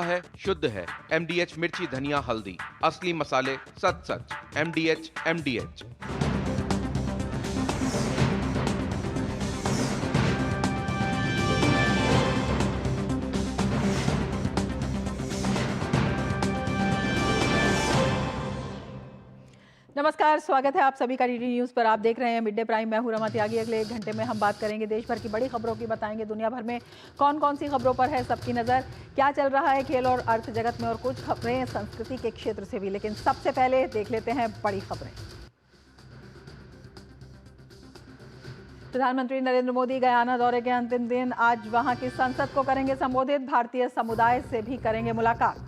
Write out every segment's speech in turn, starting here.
है, शुद्ध है। MDH मिर्ची, धनिया, हल्दी, असली मसाले, सच सच। MDH MDH। नमस्कार, स्वागत है आप सभी का डीडी न्यूज़ पर। आप देख रहे हैं मिड डे प्राइम। मैं हूं रमा त्यागी। अगले 1 घंटे में हम बात करेंगे देश भर की बड़ी खबरों की, बताएंगे दुनिया भर में कौन कौन सी खबरों पर है सबकी नज़र, क्या चल रहा है खेल और अर्थ जगत में, और कुछ खबरें संस्कृति के क्षेत्र से भी। लेकिन सबसे पहले देख लेते हैं बड़ी खबरें। प्रधानमंत्री नरेंद्र मोदी गयाना दौरे के अंतिम दिन आज वहां की संसद को करेंगे संबोधित। भारतीय समुदाय से भी करेंगे मुलाकात।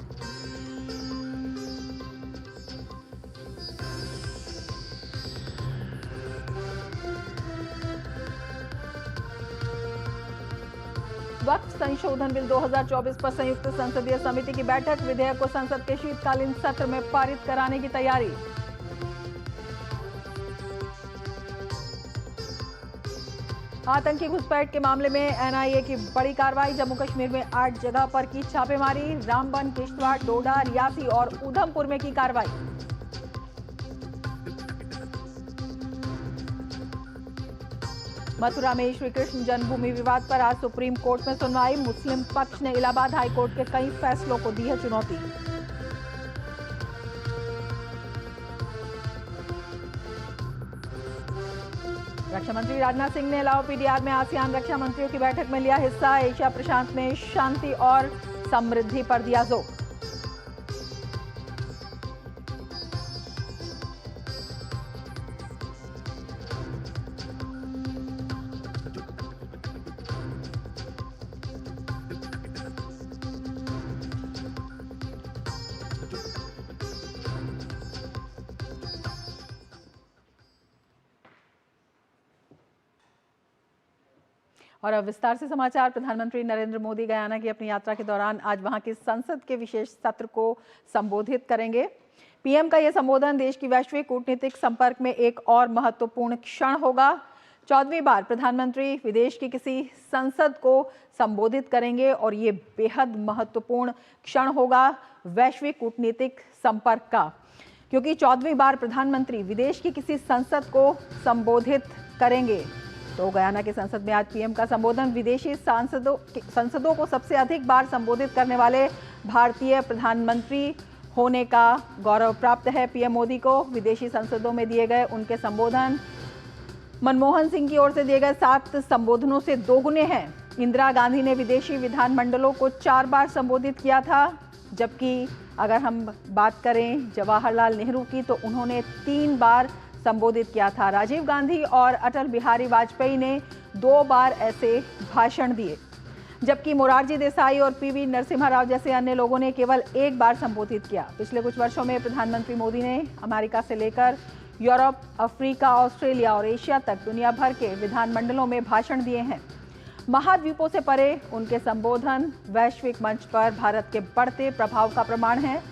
वक्फ संशोधन बिल 2024 पर संयुक्त संसदीय समिति की बैठक। विधेयक को संसद के शीतकालीन सत्र में पारित कराने की तैयारी। आतंकी घुसपैठ के मामले में NIA की बड़ी कार्रवाई। जम्मू कश्मीर में 8 जगह पर की छापेमारी। रामबन, किश्तवाड़, डोडा, रियासी और उधमपुर में की कार्रवाई। मथुरा में श्री कृष्ण जन्मभूमि विवाद पर आज सुप्रीम कोर्ट में सुनवाई। मुस्लिम पक्ष ने इलाहाबाद हाईकोर्ट के कई फैसलों को दी है चुनौती। रक्षा मंत्री राजनाथ सिंह ने लाओ PDR में आसियान रक्षा मंत्रियों की बैठक में लिया हिस्सा। एशिया प्रशांत में शांति और समृद्धि पर दिया जोर। और अब विस्तार से समाचार। प्रधानमंत्री नरेंद्र मोदी गयाना की अपनी यात्रा के दौरान आज वहां की संसद के विशेष सत्र को संबोधित करेंगे। PM का यह संबोधन देश की वैश्विक कूटनीतिक संपर्क में एक और महत्वपूर्ण क्षण होगा। 14वीं बार प्रधानमंत्री विदेश की किसी संसद को संबोधित करेंगे और ये बेहद महत्वपूर्ण क्षण होगा वैश्विक कूटनीतिक संपर्क का, क्योंकि 14वीं बार प्रधानमंत्री विदेश की किसी संसद को संबोधित करेंगे। तो गयाना के संसद में आज PM का संबोधन विदेशी संसदों को सबसे अधिक बार संबोधित करने वाले भारतीय प्रधानमंत्री होने का गौरव प्राप्त है। PM मोदी को विदेशी संसदों में दिए गए उनके संबोधन मनमोहन सिंह की ओर से दिए गए 7 संबोधनों से दोगुने हैं। इंदिरा गांधी ने विदेशी विधानमंडलों को 4 बार संबोधित किया था, जबकि अगर हम बात करें जवाहरलाल नेहरू की तो उन्होंने 3 बार संबोधित किया था। राजीव गांधी और अटल बिहारी वाजपेयी ने 2 बार ऐसे भाषण दिए, जबकि मोरारजी देसाई और PV नरसिम्हा राव जैसे अन्य लोगों ने केवल 1 बार संबोधित किया। पिछले कुछ वर्षों में प्रधानमंत्री मोदी ने अमेरिका से लेकर यूरोप, अफ्रीका, ऑस्ट्रेलिया और एशिया तक दुनिया भर के विधानमंडलों में भाषण दिए हैं। महाद्वीपों से परे उनके संबोधन वैश्विक मंच पर भारत के बढ़ते प्रभाव का प्रमाण है।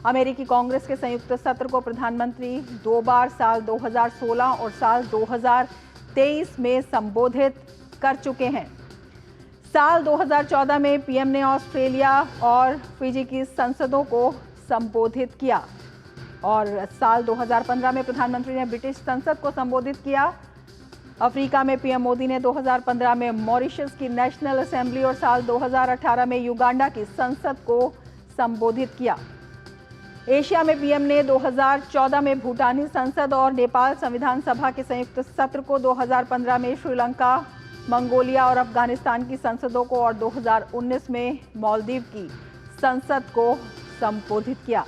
अमेरिकी कांग्रेस के संयुक्त सत्र को प्रधानमंत्री 2 बार साल 2016 और साल 2023 में संबोधित कर चुके हैं। साल 2014 में PM ने ऑस्ट्रेलिया और फिजी की संसदों को संबोधित किया और साल 2015 में प्रधानमंत्री ने ब्रिटिश संसद को संबोधित किया। अफ्रीका में PM मोदी ने 2015 में मॉरिशस की नेशनल असेंबली और साल 2018 में युगांडा की संसद को संबोधित किया। एशिया में PM ने 2014 में भूटानी संसद और नेपाल संविधान सभा के संयुक्त सत्र को, 2015 में श्रीलंका, मंगोलिया और अफगानिस्तान की संसदों को और 2019 में मालदीव की संसद को संबोधित किया।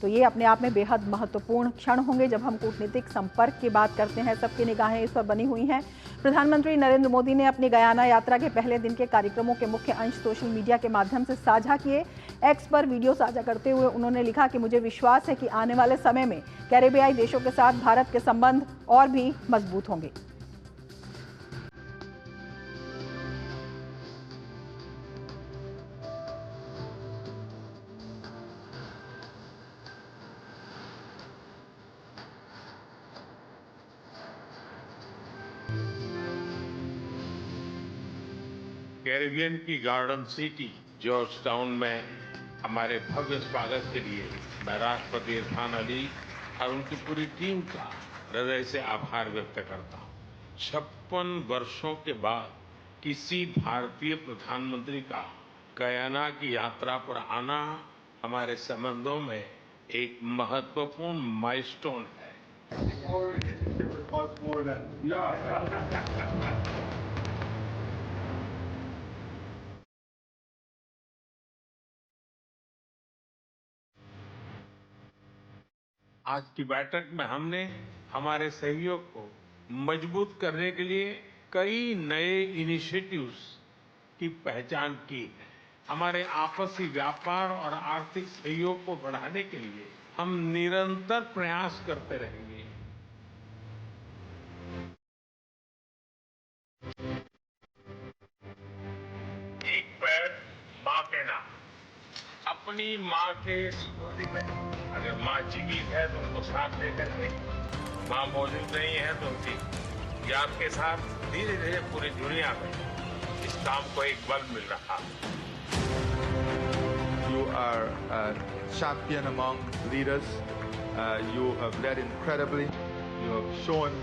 तो ये अपने आप में बेहद महत्वपूर्ण क्षण होंगे जब हम कूटनीतिक संपर्क की बात करते हैं। सबकी निगाहें इस पर बनी हुई हैं। प्रधानमंत्री नरेंद्र मोदी ने अपनी गयाना यात्रा के पहले दिन के कार्यक्रमों के मुख्य अंश सोशल मीडिया के माध्यम से साझा किए। X पर वीडियो साझा करते हुए उन्होंने लिखा कि मुझे विश्वास है कि आने वाले समय में कैरेबियाई देशों के साथ भारत के संबंध और भी मजबूत होंगे। कैरेबियन की गार्डन सिटी जॉर्ज टाउन में हमारे भव्य स्वागत के लिए मैं राष्ट्रपति इरफान अली और उनकी पूरी टीम का हृदय से आभार व्यक्त करता हूँ। 56 वर्षों के बाद किसी भारतीय प्रधानमंत्री का गयाना की यात्रा पर आना हमारे संबंधों में एक महत्वपूर्ण माइलस्टोन है। आज की बैठक में हमने हमारे सहयोग को मजबूत करने के लिए कई नए इनिशिएटिव्स की पहचान की है। हमारे आपसी व्यापार और आर्थिक सहयोग को बढ़ाने के लिए हम निरंतर प्रयास करते रहेंगे। एक पैर मां के नाम, अपनी मां के स्मृति में अगर मां जीवित है तो उनको साथ लेकर के, मां मौजूद नहीं है तो उनकी याद के साथ धीरे धीरे पूरी दुनिया में इस काम को एक बल मिल रहा है। You are a champion among leaders. You have led incredibly. You have shown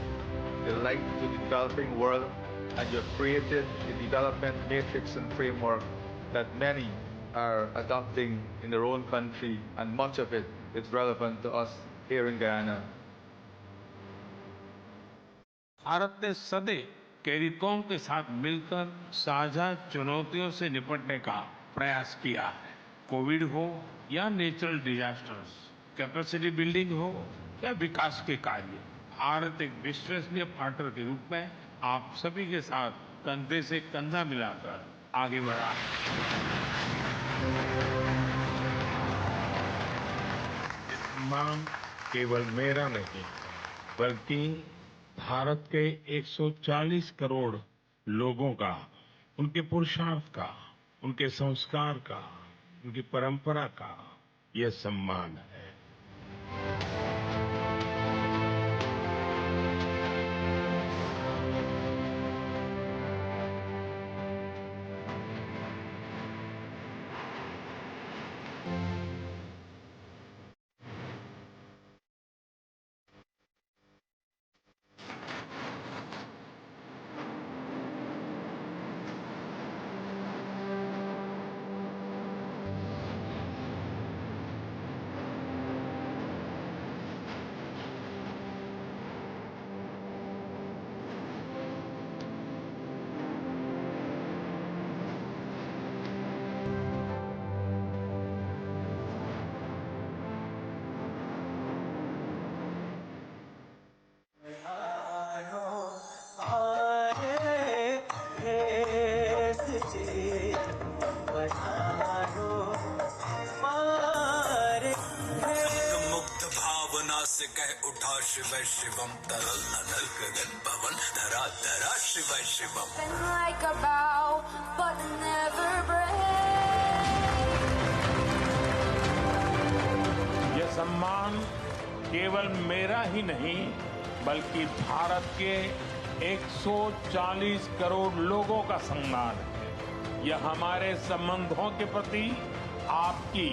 the light to the developing world, and you have created a development matrix and framework that many are adopting in their own country, and much of it is relevant to us here in Guyana. Bharat ने सदैव CARICOM के साथ मिलकर साझा चुनौतियों से निपटने का प्रयास किया है। कोविड हो या नेचुरल डिजास्टर्स, कैपेसिटी बिल्डिंग हो या विकास के कार्य, भारत एक विश्वसनीय पार्टनर के रूप में आप सभी के साथ कंधे से कंधा मिलाकर आगे बढ़ा है। सम्मान केवल मेरा नहीं बल्कि भारत के 140 करोड़ लोगों का, उनके पुरुषार्थ का, उनके संस्कार का, उनकी परंपरा का यह सम्मान है। से कह उठा शिव शिवम तरल नल गगन पवन धरा धरा Shiv Shivam. Like a bow, but never break. यह सम्मान केवल मेरा ही नहीं बल्कि भारत के 140 करोड़ लोगों का सम्मान है। यह हमारे संबंधों के प्रति आपकी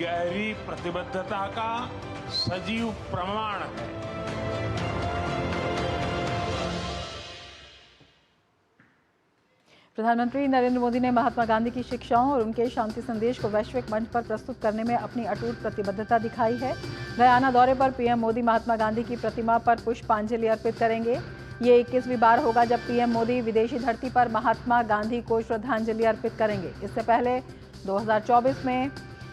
गहरी प्रतिबद्धता का सजीव प्रमाण है। प्रधानमंत्री नरेंद्र मोदी ने महात्मा गांधी की शिक्षाओं और उनके शांति संदेश को वैश्विक मंच पर प्रस्तुत करने में अपनी अटूट प्रतिबद्धता दिखाई है। गयाना दौरे पर पीएम मोदी महात्मा गांधी की प्रतिमा पर पुष्पांजलि अर्पित करेंगे। ये 21वीं बार होगा जब पीएम मोदी विदेशी धरती पर महात्मा गांधी को श्रद्धांजलि अर्पित करेंगे। इससे पहले 2024 में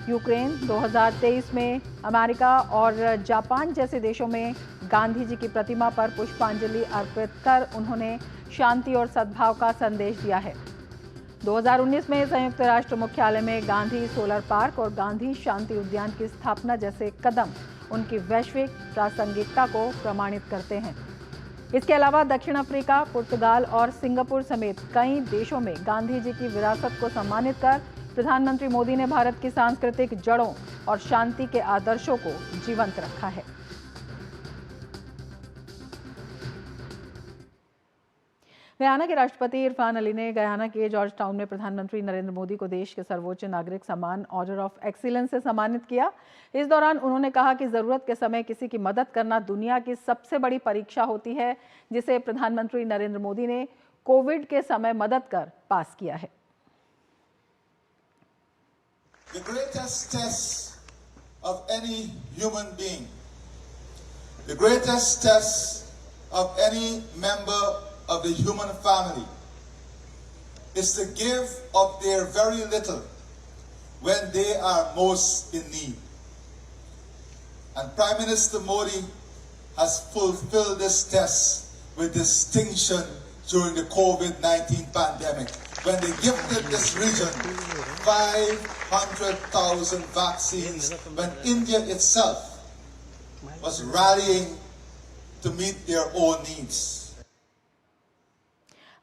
यूक्रेन, 2023 में अमेरिका और जापान जैसे देशों में गांधी जी की प्रतिमा पर पुष्पांजलि अर्पित कर उन्होंने शांति और सद्भाव का संदेश दिया है। 2019 में संयुक्त राष्ट्र मुख्यालय में गांधी सोलर पार्क और गांधी शांति उद्यान की स्थापना जैसे कदम उनकी वैश्विक प्रासंगिकता को प्रमाणित करते हैं। इसके अलावा दक्षिण अफ्रीका, पुर्तगाल और सिंगापुर समेत कई देशों में गांधी जी की विरासत को सम्मानित कर प्रधानमंत्री मोदी ने भारत की सांस्कृतिक जड़ों और शांति के आदर्शों को जीवंत रखा है। गयाना के राष्ट्रपति इरफान अली ने गयाना के जॉर्ज टाउन में प्रधानमंत्री नरेंद्र मोदी को देश के सर्वोच्च नागरिक सम्मान ऑर्डर ऑफ एक्सीलेंस से सम्मानित किया। इस दौरान उन्होंने कहा कि जरूरत के समय किसी की मदद करना दुनिया की सबसे बड़ी परीक्षा होती है, जिसे प्रधानमंत्री नरेंद्र मोदी ने कोविड के समय मदद कर पास किया है। The greatest test of any human being, the greatest test of any member of the human family is to give of their very little when they are most in need. And Prime Minister Modi has fulfilled this test with distinction during the COVID-19 pandemic, when they gifted this region 500,000 vaccines, when India itself was rallying to meet their own needs.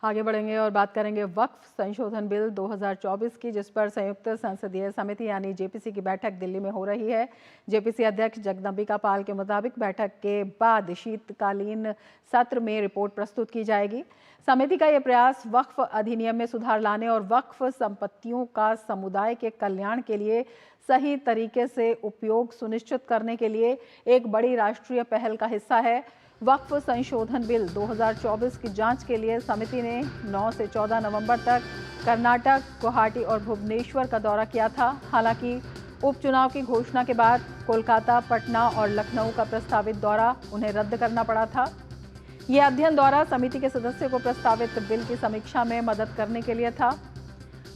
आगे बढ़ेंगे और बात करेंगे वक्फ संशोधन bill 2024 की, जिस पर संयुक्त संसदीय समिति यानी जेपीसी की बैठक दिल्ली में हो रही है। जेपीसी अध्यक्ष जगदम्बिका पाल के मुताबिक बैठक के बाद शीतकालीन सत्र में रिपोर्ट प्रस्तुत की जाएगी। समिति का यह प्रयास वक्फ अधिनियम में सुधार लाने और वक्फ संपत्तियों का समुदाय के कल्याण के लिए सही तरीके से उपयोग सुनिश्चित करने के लिए एक बड़ी राष्ट्रीय पहल का हिस्सा है। वक्फ संशोधन बिल 2024 की जांच के लिए समिति ने 9 से 14 नवंबर तक कर्नाटक, गुवाहाटी और भुवनेश्वर का दौरा किया था। हालांकि उपचुनाव की घोषणा के बाद कोलकाता, पटना और लखनऊ का प्रस्तावित दौरा उन्हें रद्द करना पड़ा था। ये अध्ययन दौरा समिति के सदस्यों को प्रस्तावित बिल की समीक्षा में मदद करने के लिए था।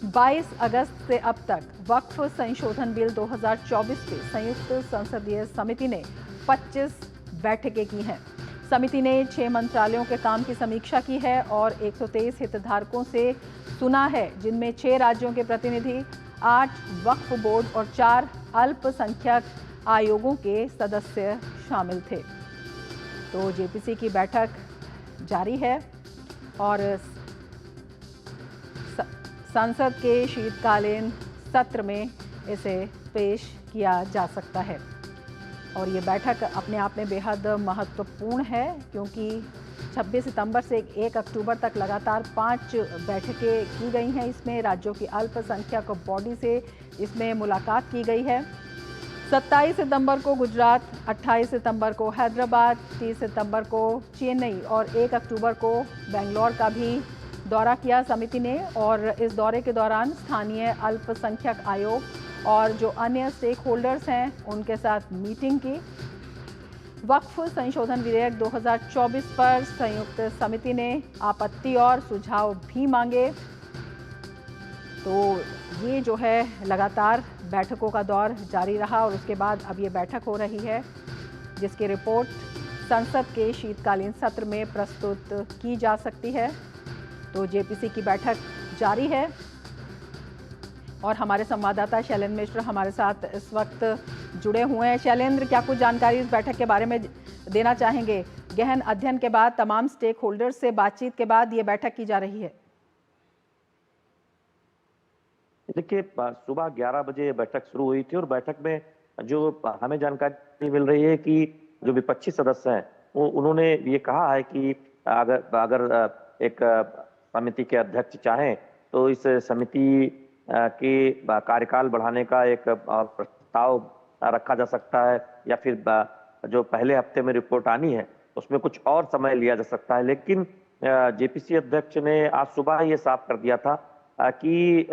22 अगस्त से अब तक वक्फ संशोधन बिल 2024 की संयुक्त संसदीय समिति ने 25 बैठकें की हैं। समिति ने 6 मंत्रालयों के काम की समीक्षा की है और 123 हितधारकों से सुना है, जिनमें 6 राज्यों के प्रतिनिधि, 8 वक्फ बोर्ड और 4 अल्पसंख्यक आयोगों के सदस्य शामिल थे। तो जेपीसी की बैठक जारी है और संसद के शीतकालीन सत्र में इसे पेश किया जा सकता है। और ये बैठक अपने आप में बेहद महत्वपूर्ण है, क्योंकि 26 सितंबर से 1 अक्टूबर तक लगातार 5 बैठकें की गई हैं। इसमें राज्यों की अल्पसंख्यक बॉडी से इसमें मुलाकात की गई है। 27 सितंबर को गुजरात, 28 सितंबर को हैदराबाद, 30 सितंबर को चेन्नई और 1 अक्टूबर को बेंगलोर का भी दौरा किया समिति ने। और इस दौरे के दौरान स्थानीय अल्पसंख्यक आयोग और जो अन्य स्टेक होल्डर्स हैं उनके साथ मीटिंग की। वक्फ संशोधन विधेयक 2024 पर संयुक्त समिति ने आपत्ति और सुझाव भी मांगे। तो ये जो है लगातार बैठकों का दौर जारी रहा और उसके बाद अब ये बैठक हो रही है, जिसकी रिपोर्ट संसद के शीतकालीन सत्र में प्रस्तुत की जा सकती है। तो जेपीसी की बैठक जारी है और हमारे संवाददाता शैलेंद्र मिश्र हमारे साथ इस वक्त जुड़े हुए हैं। शैलेंद्र, क्या कुछ जानकारी इस बैठक के बारे में देना चाहेंगे? गहन अध्ययन के बाद, तमाम स्टेक होल्डर्स से बातचीत के बाद ये बैठक की जा रही है। देखिए, सुबह 11 बजे बैठक शुरू हुई थी और बैठक में जो हमें जानकारी मिल रही है कि जो विपक्षी सदस्य हैं वो उन्होंने ये कहा है कि अगर एक समिति के अध्यक्ष चाहें तो इस समिति के कार्यकाल बढ़ाने का एक प्रस्ताव रखा जा सकता है, या फिर जो पहले हफ्ते में रिपोर्ट आनी है उसमें कुछ और समय लिया जा सकता है। लेकिन जेपीसी अध्यक्ष ने आज सुबह ये साफ कर दिया था कि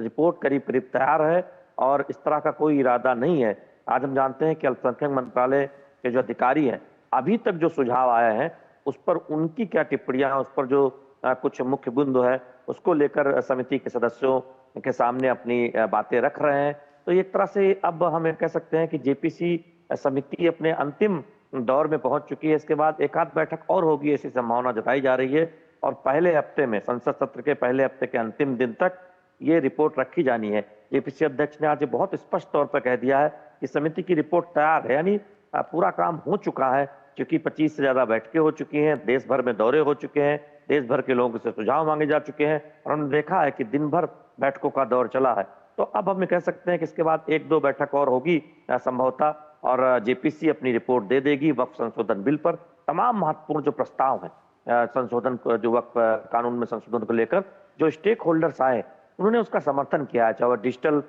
रिपोर्ट करीब करीब तैयार है और इस तरह का कोई इरादा नहीं है। आज हम जानते हैं कि अल्पसंख्यक मंत्रालय के जो अधिकारी हैं, अभी तक जो सुझाव आए हैं उस पर उनकी क्या टिप्पणियां, उस पर जो कुछ मुख्य बिंदु है उसको लेकर समिति के सदस्यों के सामने अपनी बातें रख रहे हैं। तो एक तरह से अब हम कह सकते हैं कि जेपीसी समिति अपने अंतिम दौर में पहुंच चुकी है। इसके बाद एक आध बैठक और होगी ऐसी संभावना जताई जा रही है और पहले हफ्ते में, संसद सत्र के पहले हफ्ते के अंतिम दिन तक ये रिपोर्ट रखी जानी है। जेपीसी अध्यक्ष ने आज बहुत स्पष्ट तौर पर कह दिया है कि समिति की रिपोर्ट तैयार है, यानी पूरा काम हो चुका है। क्योंकि 25 से ज्यादा बैठकें हो चुकी हैं, देश भर में दौरे हो चुके हैं, देश भर के लोगों से सुझाव मांगे जा चुके हैं और हमने देखा है कि दिन भर बैठकों का दौर चला है। तो अब हम कह सकते हैं कि इसके बाद 1-2 बैठक और होगी संभवतः, और जेपीसी अपनी रिपोर्ट दे देगी वक्फ संशोधन बिल पर। तमाम महत्वपूर्ण जो प्रस्ताव हैं संशोधन जो वक्फ कानून में संशोधन को लेकर जो स्टेक होल्डर्स आए उन्होंने उसका समर्थन किया है, चाहे वो डिजिटल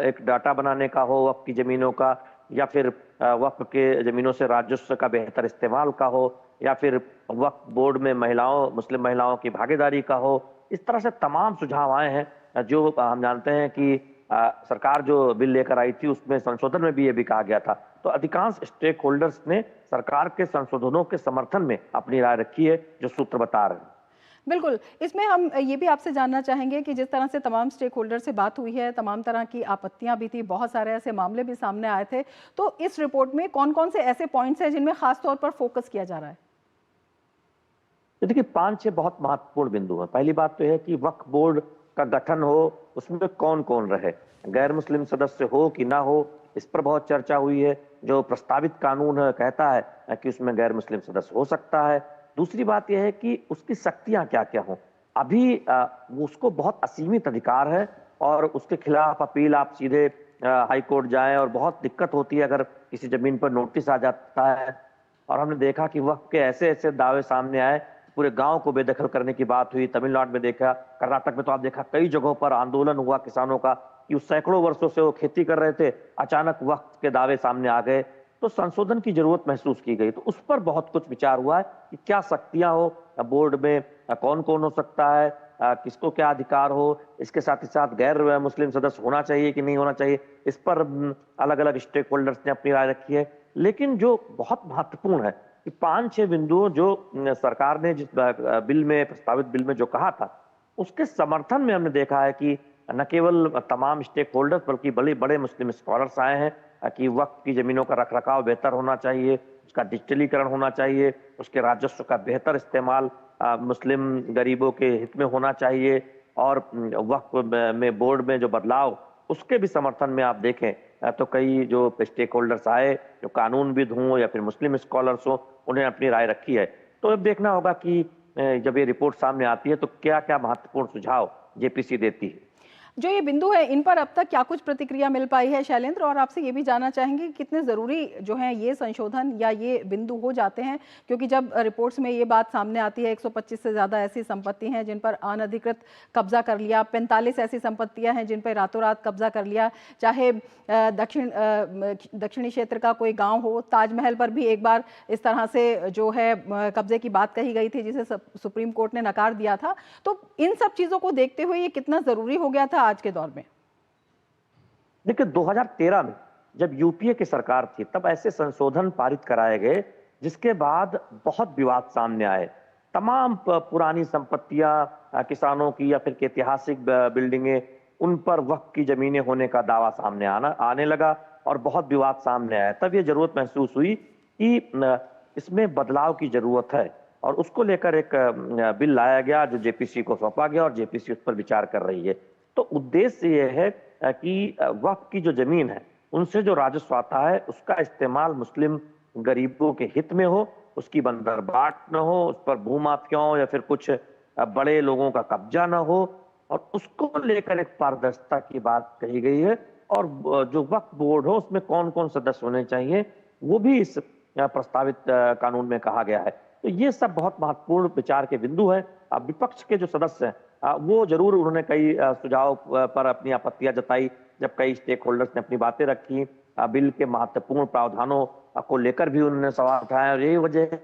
एक डाटा बनाने का हो वक्फ की जमीनों का, या फिर वक्फ के जमीनों से राजस्व का बेहतर इस्तेमाल का हो, या फिर वक्फ बोर्ड में मुस्लिम महिलाओं की भागीदारी का हो। इस तरह से तमाम सुझाव आए हैं जो हम जानते हैं कि सरकार जो बिल लेकर आई थी उसमें संशोधन में भी ये भी कहा गया था। तो अधिकांश स्टेक होल्डर्स ने सरकार के संशोधनों के समर्थन में अपनी राय रखी है, जो सूत्र बता रहे हैं। बिल्कुल, इसमें हम ये भी आपसे जानना चाहेंगे कि जिस तरह से तमाम स्टेक होल्डर से बात हुई है, तमाम तरह की आपत्तियां भी थी, बहुत सारे ऐसे मामले भी सामने आए थे, तो इस रिपोर्ट में कौन कौन से ऐसे पॉइंट्स हैं जिनमें खास तौर पर फोकस किया जा रहा है? देखिए 5-6 बहुत महत्वपूर्ण बिंदु हैं। पहली बात तो है कि वक्फ बोर्ड का गठन हो, उसमें कौन कौन रहे, गैर मुस्लिम सदस्य हो कि ना हो, इस पर बहुत चर्चा हुई है। जो प्रस्तावित कानून कहता है कि उसमें गैर मुस्लिम सदस्य हो सकता है। दूसरी बात यह है कि उसकी शक्तियां क्या क्या हों। अभी उसको बहुत असीमित अधिकार है और उसके खिलाफ अपील आप सीधे हाई कोर्ट जाएं और बहुत दिक्कत होती है अगर किसी जमीन पर नोटिस आ जाता है। और हमने देखा कि वक्फ के ऐसे ऐसे दावे सामने आए, पूरे गांव को बेदखल करने की बात हुई। तमिलनाडु में देखा, कर्नाटक में तो आप देखा कई जगहों पर आंदोलन हुआ किसानों का कि उस सैकड़ों वर्षों से वो खेती कर रहे थे, अचानक वक्फ के दावे सामने आ गए, तो संशोधन की जरूरत महसूस की गई। तो उस पर बहुत कुछ विचार हुआ है कि क्या शक्तियां हो बोर्ड में, कौन कौन हो सकता है, किसको क्या अधिकार हो, इसके साथ ही साथ गैर मुस्लिम सदस्य होना चाहिए कि नहीं होना चाहिए। इस पर अलग अलग स्टेक होल्डर्स ने अपनी राय रखी है। लेकिन जो बहुत महत्वपूर्ण है कि 5-6 बिंदुओं जो सरकार ने जिस बिल में, प्रस्तावित बिल में जो कहा था, उसके समर्थन में हमने देखा है कि न केवल तमाम स्टेक होल्डर्स बल्कि बड़े बड़े मुस्लिम स्कॉलर्स आए हैं कि वक्फ की जमीनों का रखरखाव बेहतर होना चाहिए, उसका डिजिटलीकरण होना चाहिए, उसके राजस्व का बेहतर इस्तेमाल मुस्लिम गरीबों के हित में होना चाहिए, और वक्फ में बोर्ड में जो बदलाव उसके भी समर्थन में आप देखें तो कई जो स्टेक होल्डर्स आए, जो कानूनविद हों या फिर मुस्लिम स्कॉलर्स हों, उन्हें अपनी राय रखी है। तो अब देखना होगा कि जब ये रिपोर्ट सामने आती है तो क्या क्या महत्वपूर्ण सुझाव जेपीसी देती है। जो ये बिंदु है, इन पर अब तक क्या कुछ प्रतिक्रिया मिल पाई है शैलेंद्र? और आपसे ये भी जानना चाहेंगे कि कितने ज़रूरी जो है ये संशोधन या ये बिंदु हो जाते हैं, क्योंकि जब रिपोर्ट्स में ये बात सामने आती है 125 से ज़्यादा ऐसी संपत्ति हैं जिन पर अनधिकृत कब्जा कर लिया, 45 ऐसी संपत्तियां हैं जिन पर रातों रात कब्जा कर लिया, चाहे दक्षिणी क्षेत्र का कोई गाँव हो, ताजमहल पर भी एक बार इस तरह से जो है कब्जे की बात कही गई थी जिसे सुप्रीम कोर्ट ने नकार दिया था। तो इन सब चीज़ों को देखते हुए ये कितना ज़रूरी हो गया था आज के दौर में? देखिए 2013 में जब यूपीए की सरकार थी तब ऐसे संशोधन पारित कराए गए जिसके बाद बहुत विवाद सामने आए। तमाम पुरानी संपत्तियां किसानों की या फिर ऐतिहासिक बिल्डिंगें, उन पर वक्फ की जमीनें होने का दावा सामने आने लगा और बहुत विवाद सामने आया। तब ये जरूरत महसूस हुई कि इसमें बदलाव की जरूरत है और उसको लेकर एक बिल लाया गया जो जेपीसी को सौंपा गया और जेपीसी उस पर विचार कर रही है। तो उद्देश्य ये है कि वक्फ की जो जमीन है उनसे जो राजस्व आता है उसका इस्तेमाल मुस्लिम गरीबों के हित में हो, उसकी बंदरबाट न हो, उस पर भूमाफियाओं या फिर कुछ बड़े लोगों का कब्जा न हो, और उसको लेकर एक पारदर्शिता की बात कही गई है। और जो वक्फ बोर्ड हो उसमें कौन कौन सदस्य होने चाहिए वो भी इस प्रस्तावित कानून में कहा गया है। तो ये सब बहुत महत्वपूर्ण विचार के बिंदु है। विपक्ष के जो सदस्य हैं वो जरूर उन्होंने कई सुझाव पर अपनी आपत्तियां जताई, जब कई स्टेक होल्डर्स ने अपनी बातें रखी। बिल के महत्वपूर्ण प्रावधानों को लेकर भी उन्होंने सवाल उठाया और यही वजह है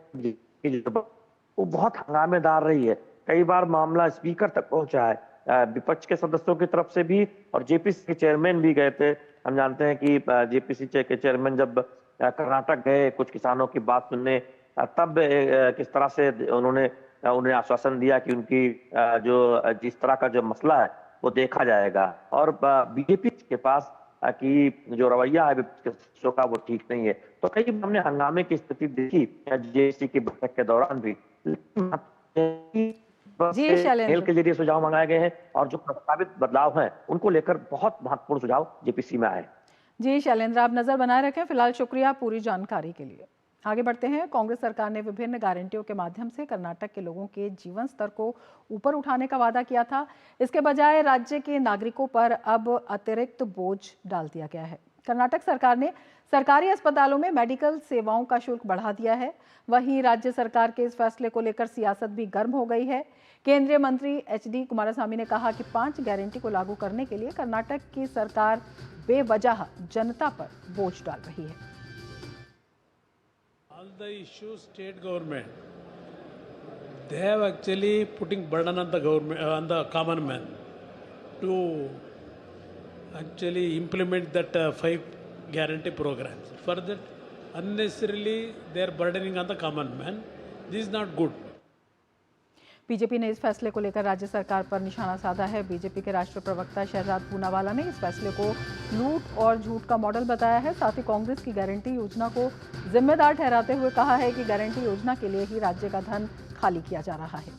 वो बहुत हंगामेदार रही है। कई बार मामला स्पीकर तक पहुंचा है, विपक्ष के सदस्यों की तरफ से भी, और जेपीसी के चेयरमैन भी गए थे। हम जानते हैं कि जेपीसी के चेयरमैन जब कर्नाटक गए कुछ किसानों की बात सुनने, तब किस तरह से उन्हें आश्वासन दिया कि उनकी जो जिस तरह का जो मसला है वो देखा जाएगा। और बीजेपी के पास कि जो रवैया है विपक्ष का वो ठीक नहीं है। तो कई हमने हंगामे की स्थिति देखी जेपीसी की बैठक के दौरान भी। मेल के जरिए सुझाव मंगाए गए हैं और जो प्रस्तावित बदलाव हैं उनको लेकर बहुत महत्वपूर्ण सुझाव जेपीसी में आए। जी शैलेंद्र, आप नजर बनाए रखें। फिलहाल शुक्रिया पूरी जानकारी के लिए। आगे बढ़ते हैं। कांग्रेस सरकार ने विभिन्न गारंटियों के माध्यम से कर्नाटक के लोगों के जीवन स्तर को ऊपर उठाने का वादा किया था। इसके बजाय राज्य के नागरिकों पर अब अतिरिक्त बोझ डाल दिया गया है। कर्नाटक सरकार ने सरकारी अस्पतालों में मेडिकल सेवाओं का शुल्क बढ़ा दिया है। वहीं राज्य सरकार के इस फैसले को लेकर सियासत भी गर्म हो गई है। केंद्रीय मंत्री HD कुमारस्वामी ने कहा कि 5 गारंटी को लागू करने के लिए कर्नाटक की सरकार बेवजह जनता पर बोझ डाल रही है। All the issues state government, they have actually putting burden on the government, on the common man, to actually implement that 5 guarantee programs. For that, unnecessarily they are burdening on the common man. This is not good. BJP ने इस फैसले को लेकर राज्य सरकार पर निशाना साधा है। बीजेपी के राष्ट्रीय प्रवक्ता शहजाद पूनावाला ने इस फैसले को लूट और झूठ का मॉडल बताया है। साथ ही कांग्रेस की गारंटी योजना को जिम्मेदार ठहराते हुए कहा है कि गारंटी योजना के लिए ही राज्य का धन खाली किया जा रहा है।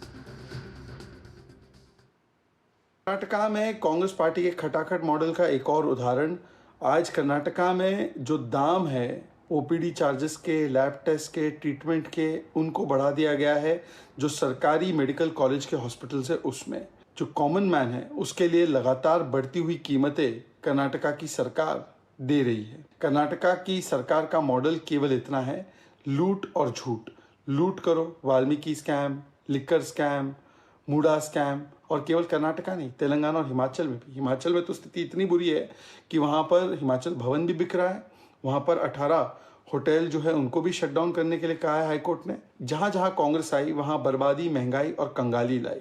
कर्नाटका में कांग्रेस पार्टी के खटाखट मॉडल का एक और उदाहरण, आज कर्नाटका में जो दाम है OPD चार्जेस के, लैब टेस्ट के, ट्रीटमेंट के, उनको बढ़ा दिया गया है। जो सरकारी मेडिकल कॉलेज के हॉस्पिटल्स है उसमें जो कॉमन मैन है उसके लिए लगातार बढ़ती हुई कीमतें कर्नाटका की सरकार दे रही है। कर्नाटका की सरकार का मॉडल केवल इतना है, लूट और झूठ। लूट करो, Valmiki scam, liquor scam, Muda scam, और केवल कर्नाटका नहीं, तेलंगाना और हिमाचल में भी। हिमाचल में तो स्थिति इतनी बुरी है कि वहाँ पर हिमाचल भवन भी बिक रहा है। वहाँ पर 18 होटल जो है उनको भी शटडाउन करने के लिए कहा है हाईकोर्ट ने। जहाँ जहाँ कांग्रेस आई वहाँ बर्बादी, महंगाई और कंगाली लाई।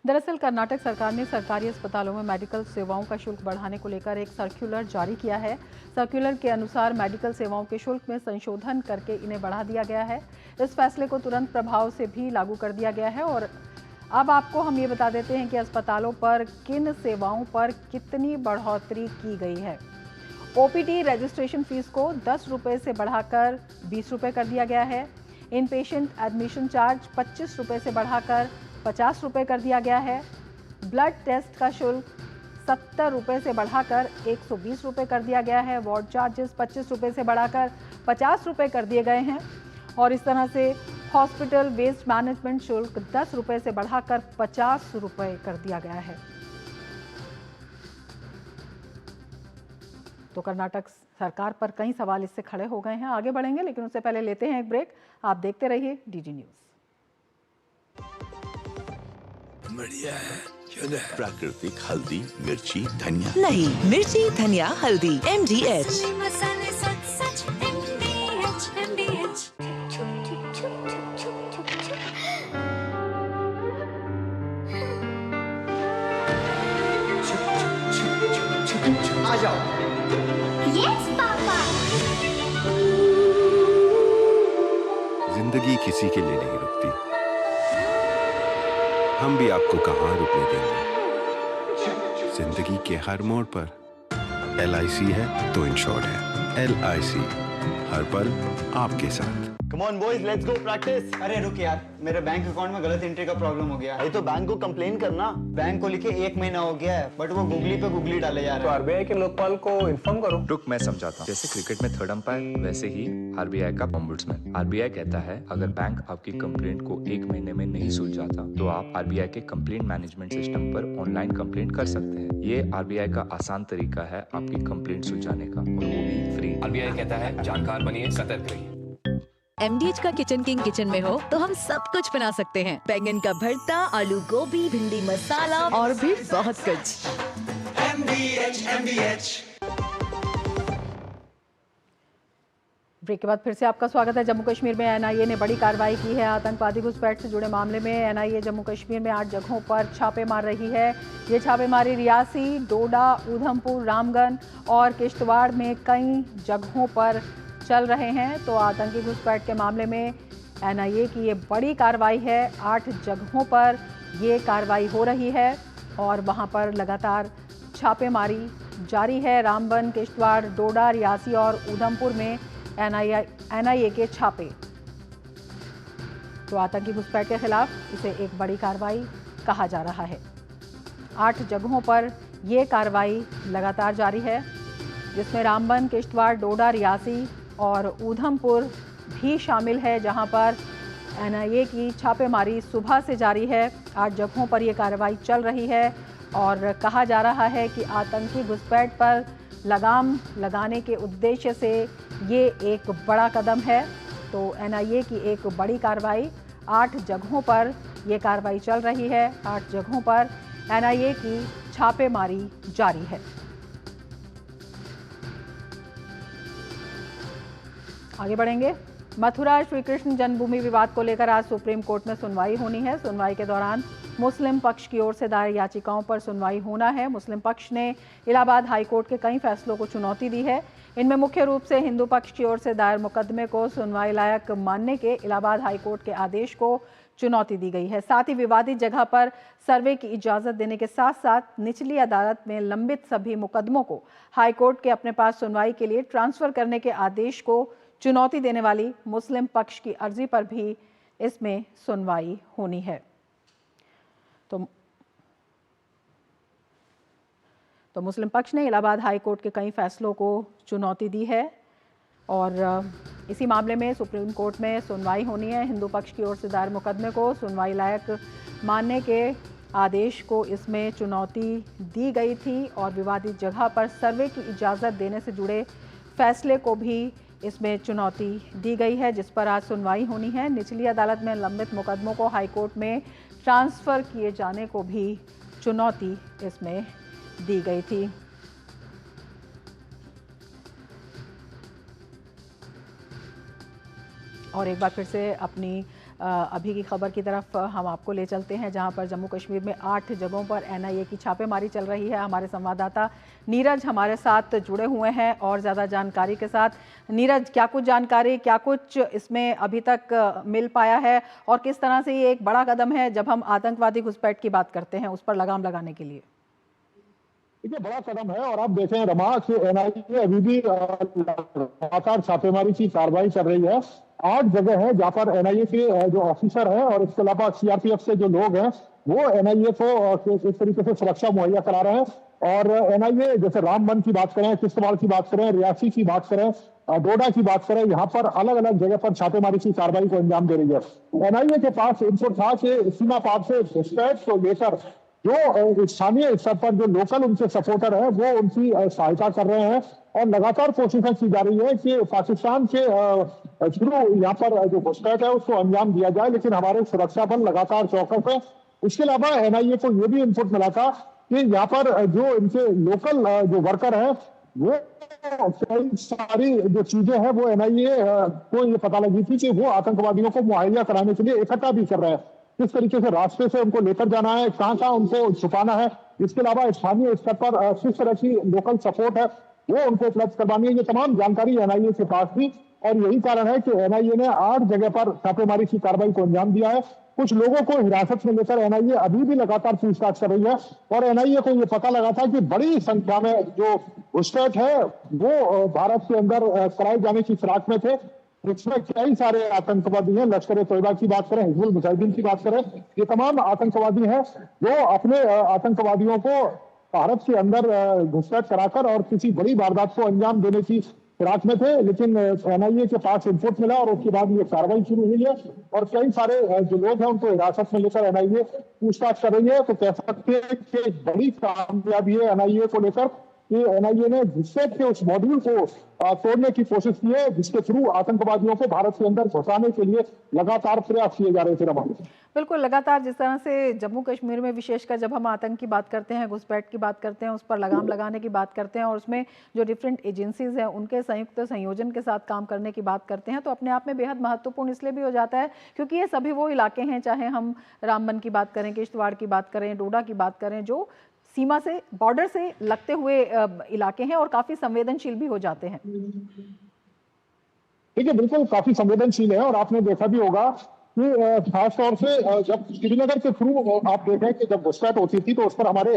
दरअसल कर्नाटक सरकार ने सरकारी अस्पतालों में मेडिकल सेवाओं का शुल्क बढ़ाने को लेकर एक सर्कुलर जारी किया है। सर्कुलर के अनुसार मेडिकल सेवाओं के शुल्क में संशोधन करके इन्हें बढ़ा दिया गया है। इस फैसले को तुरंत प्रभाव से भी लागू कर दिया गया है। और अब आपको हम ये बता देते हैं कि अस्पतालों पर किन सेवाओं पर कितनी बढ़ोतरी की गई है। OPD रजिस्ट्रेशन फीस को 10 रुपये से बढ़ाकर 20 रुपये कर दिया गया है। इन पेशेंट एडमिशन चार्ज 25 रुपये से बढ़ाकर 50 रुपये कर दिया गया है। ब्लड टेस्ट का शुल्क 70 रुपये से बढ़ाकर 120 रुपये कर दिया गया है। वार्ड चार्जेस 25 रुपये से बढ़ाकर 50 रुपये कर दिए गए हैं। और इस तरह से हॉस्पिटल वेस्ट मैनेजमेंट शुल्क 10 रुपये से बढ़ाकर 50 रुपये कर दिया गया है। तो कर्नाटक सरकार पर कई सवाल इससे खड़े हो गए हैं। आगे बढ़ेंगे लेकिन उससे पहले लेते हैं एक ब्रेक। आप देखते रहिए DD न्यूज़। बढ़िया है, क्यों ना? प्राकृतिक हल्दी, मिर्ची, धनिया। नहीं, मिर्ची, धनिया, हल्दी, MDH। आ जाओ। Yes, पापा। जिंदगी किसी के लिए नहीं रुकती, हम भी आपको कहाँ रुकने देंगे। जिंदगी के हर मोड़ पर LIC है तो इंश्योर्ड है। LIC, हर पल आपके साथ। Come on boys, let's go practice। अरे रुक यार, मेरे बैंक अकाउंट में गलत एंट्री का प्रॉब्लम हो गया है। तो बैंक को कंप्लेन करना। बैंक को लिखे 1 महीना हो गया है, बट वो गूगली पे गूगली डाले जा रहे हैं। तो RBI के लोकपाल को इन्फॉर्म करो। रुक, मैं समझाता हूँ। जैसे क्रिकेट में थर्ड अंपायर, वैसे ही RBI का ओम्बुड्समैन। RBI कहता है अगर बैंक आपकी कंप्लेंट को 1 महीने में नहीं सुलझाता तो आप RBI के कंप्लेंट मैनेजमेंट सिस्टम पर ऑनलाइन कंप्लेंट कर सकते हैं। ये RBI का आसान तरीका है आपकी कंप्लेंट सुलझाने का, और वो भी फ्री। RBI कहता है जानकार बनिए, सतर्क रहिए। MDH का किचन किंग किचन में हो तो हम सब कुछ बना सकते हैं। बैंगन का भरता, आलू गोभी, भिंडी मसाला और भी बहुत कुछ। MDH। ब्रेक के बाद फिर से आपका स्वागत है। जम्मू कश्मीर में NIA ने बड़ी कार्रवाई की है। आतंकवादी घुसपैठ से जुड़े मामले में NIA जम्मू कश्मीर में 8 जगहों पर छापे मार रही है। ये छापेमारी रियासी, डोडा, उधमपुर, रामगढ़ और किश्तवाड़ में कई जगहों पर चल रहे हैं। तो आतंकी घुसपैठ के मामले में NIA की ये बड़ी कार्रवाई है। 8 जगहों पर ये कार्रवाई हो रही है और वहाँ पर लगातार छापेमारी जारी है। रामबन, किश्तवाड़, डोडा, रियासी और उधमपुर में NIA के छापे। तो आतंकी घुसपैठ के खिलाफ इसे एक बड़ी कार्रवाई कहा जा रहा है। 8 जगहों पर ये कार्रवाई लगातार जारी है, जिसमें रामबन, किश्तवाड़, डोडा, रियासी और उधमपुर भी शामिल है, जहां पर NIA की छापेमारी सुबह से जारी है। 8 जगहों पर यह कार्रवाई चल रही है और कहा जा रहा है कि आतंकी घुसपैठ पर लगाम लगाने के उद्देश्य से ये एक बड़ा कदम है। तो एनआईए की एक बड़ी कार्रवाई, 8 जगहों पर ये कार्रवाई चल रही है। 8 जगहों पर एनआईए की छापेमारी जारी है। आगे बढ़ेंगे। मथुरा श्री कृष्ण जन्मभूमि विवाद को लेकर आज सुप्रीम कोर्ट में सुनवाई होनी है। सुनवाई के दौरान मुस्लिम पक्ष की ओर से दायर याचिकाओं पर सुनवाई होना है। मुस्लिम पक्ष ने इलाहाबाद हाईकोर्ट के कई फैसलों को चुनौती दी है। इनमें मुख्य रूप से हिंदू पक्ष की ओर से दायर मुकदमे को सुनवाई लायक मानने के इलाहाबाद हाईकोर्ट के आदेश को चुनौती दी गई है। साथ ही विवादित जगह पर सर्वे की इजाजत देने के साथ साथ निचली अदालत में लंबित सभी मुकदमों को हाईकोर्ट के अपने पास सुनवाई के लिए ट्रांसफर करने के आदेश को चुनौती देने वाली मुस्लिम पक्ष की अर्जी पर भी इसमें सुनवाई होनी है। तो मुस्लिम पक्ष ने इलाहाबाद हाई कोर्ट के कई फैसलों को चुनौती दी है और इसी मामले में सुप्रीम कोर्ट में सुनवाई होनी है। हिंदू पक्ष की ओर से दायर मुकदमे को सुनवाई लायक मानने के आदेश को इसमें चुनौती दी गई थी और विवादित जगह पर सर्वे की इजाज़त देने से जुड़े फैसले को भी इसमें चुनौती दी गई है, जिस पर आज सुनवाई होनी है। निचली अदालत में लंबित मुकदमों को हाईकोर्ट में ट्रांसफ़र किए जाने को भी चुनौती इसमें दी गई थी। और एक बार फिर से अपनी अभी की खबर की तरफ हम आपको ले चलते हैं, जहां पर जम्मू कश्मीर में 8 जगहों पर एनआईए की छापेमारी चल रही है। हमारे संवाददाता नीरज हमारे साथ जुड़े हुए हैं और ज़्यादा जानकारी के साथ। नीरज, क्या कुछ जानकारी, क्या कुछ इसमें अभी तक मिल पाया है और किस तरह से ये एक बड़ा कदम है जब हम आतंकवादी घुसपैठ की बात करते हैं उस पर लगाम लगाने के लिए? देखिए, बड़ा कदम है और आप देखें रमा कि एनआईए अभी भी लगातार छापेमारी की कार्रवाई कर रही है। 8 जगह है जहां पर एनआईए के जो ऑफिसर हैं और इसके अलावा सीआरपीएफ से जो लोग हैं वो एनआईए को इस तरीके से सुरक्षा मुहैया करा रहे हैं। और एनआईए जैसे रामबन की बात करें, किश्तवाड़ की बात करें, रियासी की बात करें, डोडा की बात करें, यहाँ पर अलग अलग जगह पर छापेमारी की कार्रवाई को अंजाम दे रही है। एनआईए के पास इनपुट था कि सीमा पार से घुसपैठ को लेकर जो स्थानीय स्तर पर जो लोकल उनके सपोर्टर हैं वो उनकी सहायता कर रहे हैं और लगातार कोशिशें की जा रही है कि पाकिस्तान के थ्रू यहाँ पर जो घुसपैठ है उसको अंजाम दिया जाए, लेकिन हमारे सुरक्षा बल लगातार चौकस है। इसके अलावा एनआईए को ये भी इनपुट मिला था कि यहाँ पर जो इनके लोकल जो वर्कर हैं वो कई सारी जो चीजें हैं वो एनआईए को ये पता लगी थी कि वो आतंकवादियों को मुहैया कराने के लिए इकट्ठा भी कर रहे हैं। किस तरीके से रास्ते से उनको लेकर जाना है, कहाँ कहाँ उनको छुपाना है, इसके अलावा स्थानीय स्तर पर किस तरह की लोकल सपोर्ट है वो उनको उपलब्ध करवानी है। ये तमाम जानकारी एनआईए के पास थी और यही कारण है कि एनआईए ने 8 जगह पर छापेमारी की कार्रवाई को अंजाम दिया है। कुछ लोगों को हिरासत में लेकर एनआईए अभी भी लगातार पूछताछ कर रही है और एनआईए को ये पता लगा था कि बड़ी संख्या में जो घुसपैठ है वो भारत के अंदर कराए जाने की फिराक में थे। इसमें कई सारे आतंकवादी हैं, लश्कर ए तोयबा की बात करें, हिजबुल मुजाहिदीन की बात करें, ये तमाम आतंकवादी हैं जो अपने आतंकवादियों को भारत के अंदर घुसपैठ कराकर और किसी बड़ी वारदात को अंजाम देने की फिराक में थे। लेकिन एनआईए के पास इनपुट मिला और उसके बाद ये कार्रवाई शुरू हुई है और कई सारे जो लोग हैं उनको हिरासत में लेकर एनआईए पूछताछ कर रही है। तो कह सकते हैं कि बड़ी कामयाबी है एनआईए को लेकर कि एनआईए ने घुसपैठ के उस मॉड्यूल को तोड़ने की कोशिश की है जिसके थ्रू आतंकवादियों को भारत के अंदर घुसाने के लिए लगातार प्रयास किए जा रहे थे। बिल्कुल, लगातार जिस तरह से जम्मू कश्मीर में विशेषकर जब हम आतंक की बात करते हैं, घुसपैठ की बात करते हैं, उस पर लगाम लगाने की बात करते हैं और उसमें जो डिफरेंट एजेंसीज हैं उनके संयुक्त संयोजन के साथ काम करने की बात करते हैं, तो अपने आप में बेहद महत्वपूर्ण इसलिए भी हो जाता है क्योंकि ये सभी वो इलाके हैं, चाहे हम रामबन की बात करें, किश्तवाड़ की बात करें, डोडा की बात करें, जो सीमा से, बॉर्डर से लगते हुए इलाके हैं और काफी संवेदनशील भी हो जाते हैं। देखिए, बिल्कुल काफी संवेदनशील है और आपने देखा भी होगा कि खासतौर से जब श्रीनगर के थ्रू आप देखें कि जब घुसपैठ होती थी तो उस पर हमारे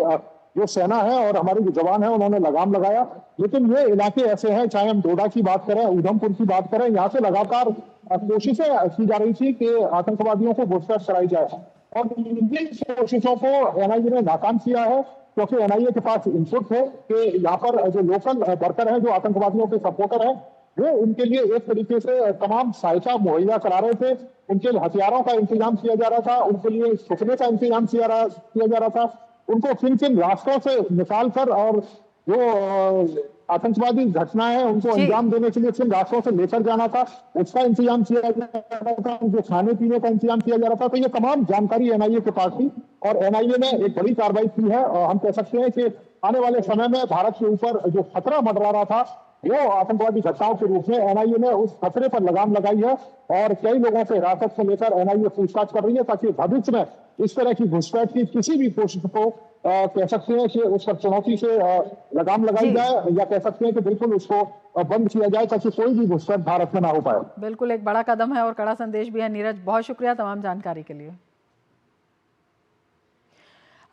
जो सेना है और हमारे जो जवान है उन्होंने लगाम लगाया। लेकिन ये इलाके ऐसे हैं, चाहे हम डोडा की बात करें, उधमपुर की बात करें, यहाँ से लगातार कोशिशें की जा रही थी कि आतंकवादियों को घुसपैठ कराई जाए और इन कोशिशों को एनआईए ने नाकाम किया है क्योंकि एनआईए के पास इनपुट है कि यहाँ पर जो लोकल वर्कर हैं, जो आतंकवादियों के सपोर्टर हैं, वो उनके लिए एक तरीके से तमाम सहायता मुहैया करा रहे थे। उनके हथियारों का इंतजाम किया जा रहा था, उनके लिए छुपने का इंतजाम किया जा रहा था, उनको किन किन रास्तों से निकाल कर और जो आतंकवादी घटना है उनको अंजाम देने के लिए किन रास्तों से लेकर जाना था, उसका इंतजाम किया जा रहा था, उनके खाने पीने का इंतजाम किया जा रहा था। तो ये तमाम जानकारी एनआईए के पास थी और एनआईए ने एक बड़ी कार्रवाई की है। और हम कह सकते हैं कि आने वाले समय में भारत के ऊपर जो खतरा मंडरा रहा था वो आतंकवादी घटनाओं के रूप में एनआईए ने उस खतरे पर लगाम लगाई है और कई लोगों से हिरासत से लेकर एनआईए पूछताछ कर रही है ताकि भविष्य में इस तरह की घुसपैठ की किसी भी कोशिश को कह सकते हैं कि उस पर चुनौती से लगाम लगाई जाए या कह सकते हैं कि बिल्कुल उसको बंद किया जाए ताकि कोई भी घुसपैठ भारत में ना हो पाए। बिल्कुल एक बड़ा कदम है और कड़ा संदेश भी है। नीरज, बहुत शुक्रिया तमाम जानकारी के लिए।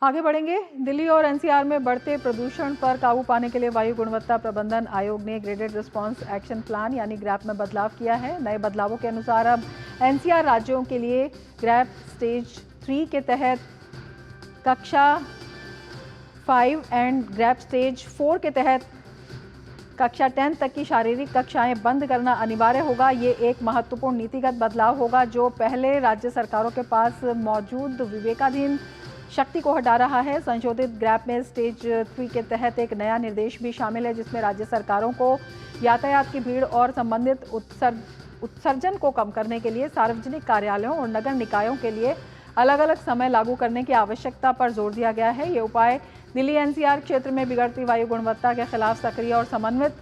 आगे बढ़ेंगे। दिल्ली और एनसीआर में बढ़ते प्रदूषण पर काबू पाने के लिए वायु गुणवत्ता प्रबंधन आयोग ने ग्रेडेड रिस्पांस एक्शन प्लान यानी ग्रैप में बदलाव किया है। नए बदलावों के अनुसार अब एनसीआर राज्यों के लिए ग्रैप स्टेज 3 के तहत कक्षा 5 एंड ग्रैप स्टेज 4 के तहत कक्षा 10 तक की शारीरिक कक्षाएं बंद करना अनिवार्य होगा। ये एक महत्वपूर्ण नीतिगत बदलाव होगा जो पहले राज्य सरकारों के पास मौजूद विवेकाधीन शक्ति को हटा रहा है। संशोधित ग्रैप में स्टेज 3 के तहत एक नया निर्देश भी शामिल है जिसमें राज्य सरकारों को यातायात की भीड़ और संबंधित उत्सर्जन को कम करने के लिए सार्वजनिक कार्यालयों और नगर निकायों के लिए अलग अलग समय लागू करने की आवश्यकता पर जोर दिया गया है। ये उपाय दिल्ली एनसीआर क्षेत्र में बिगड़ती वायु गुणवत्ता के खिलाफ सक्रिय और समन्वित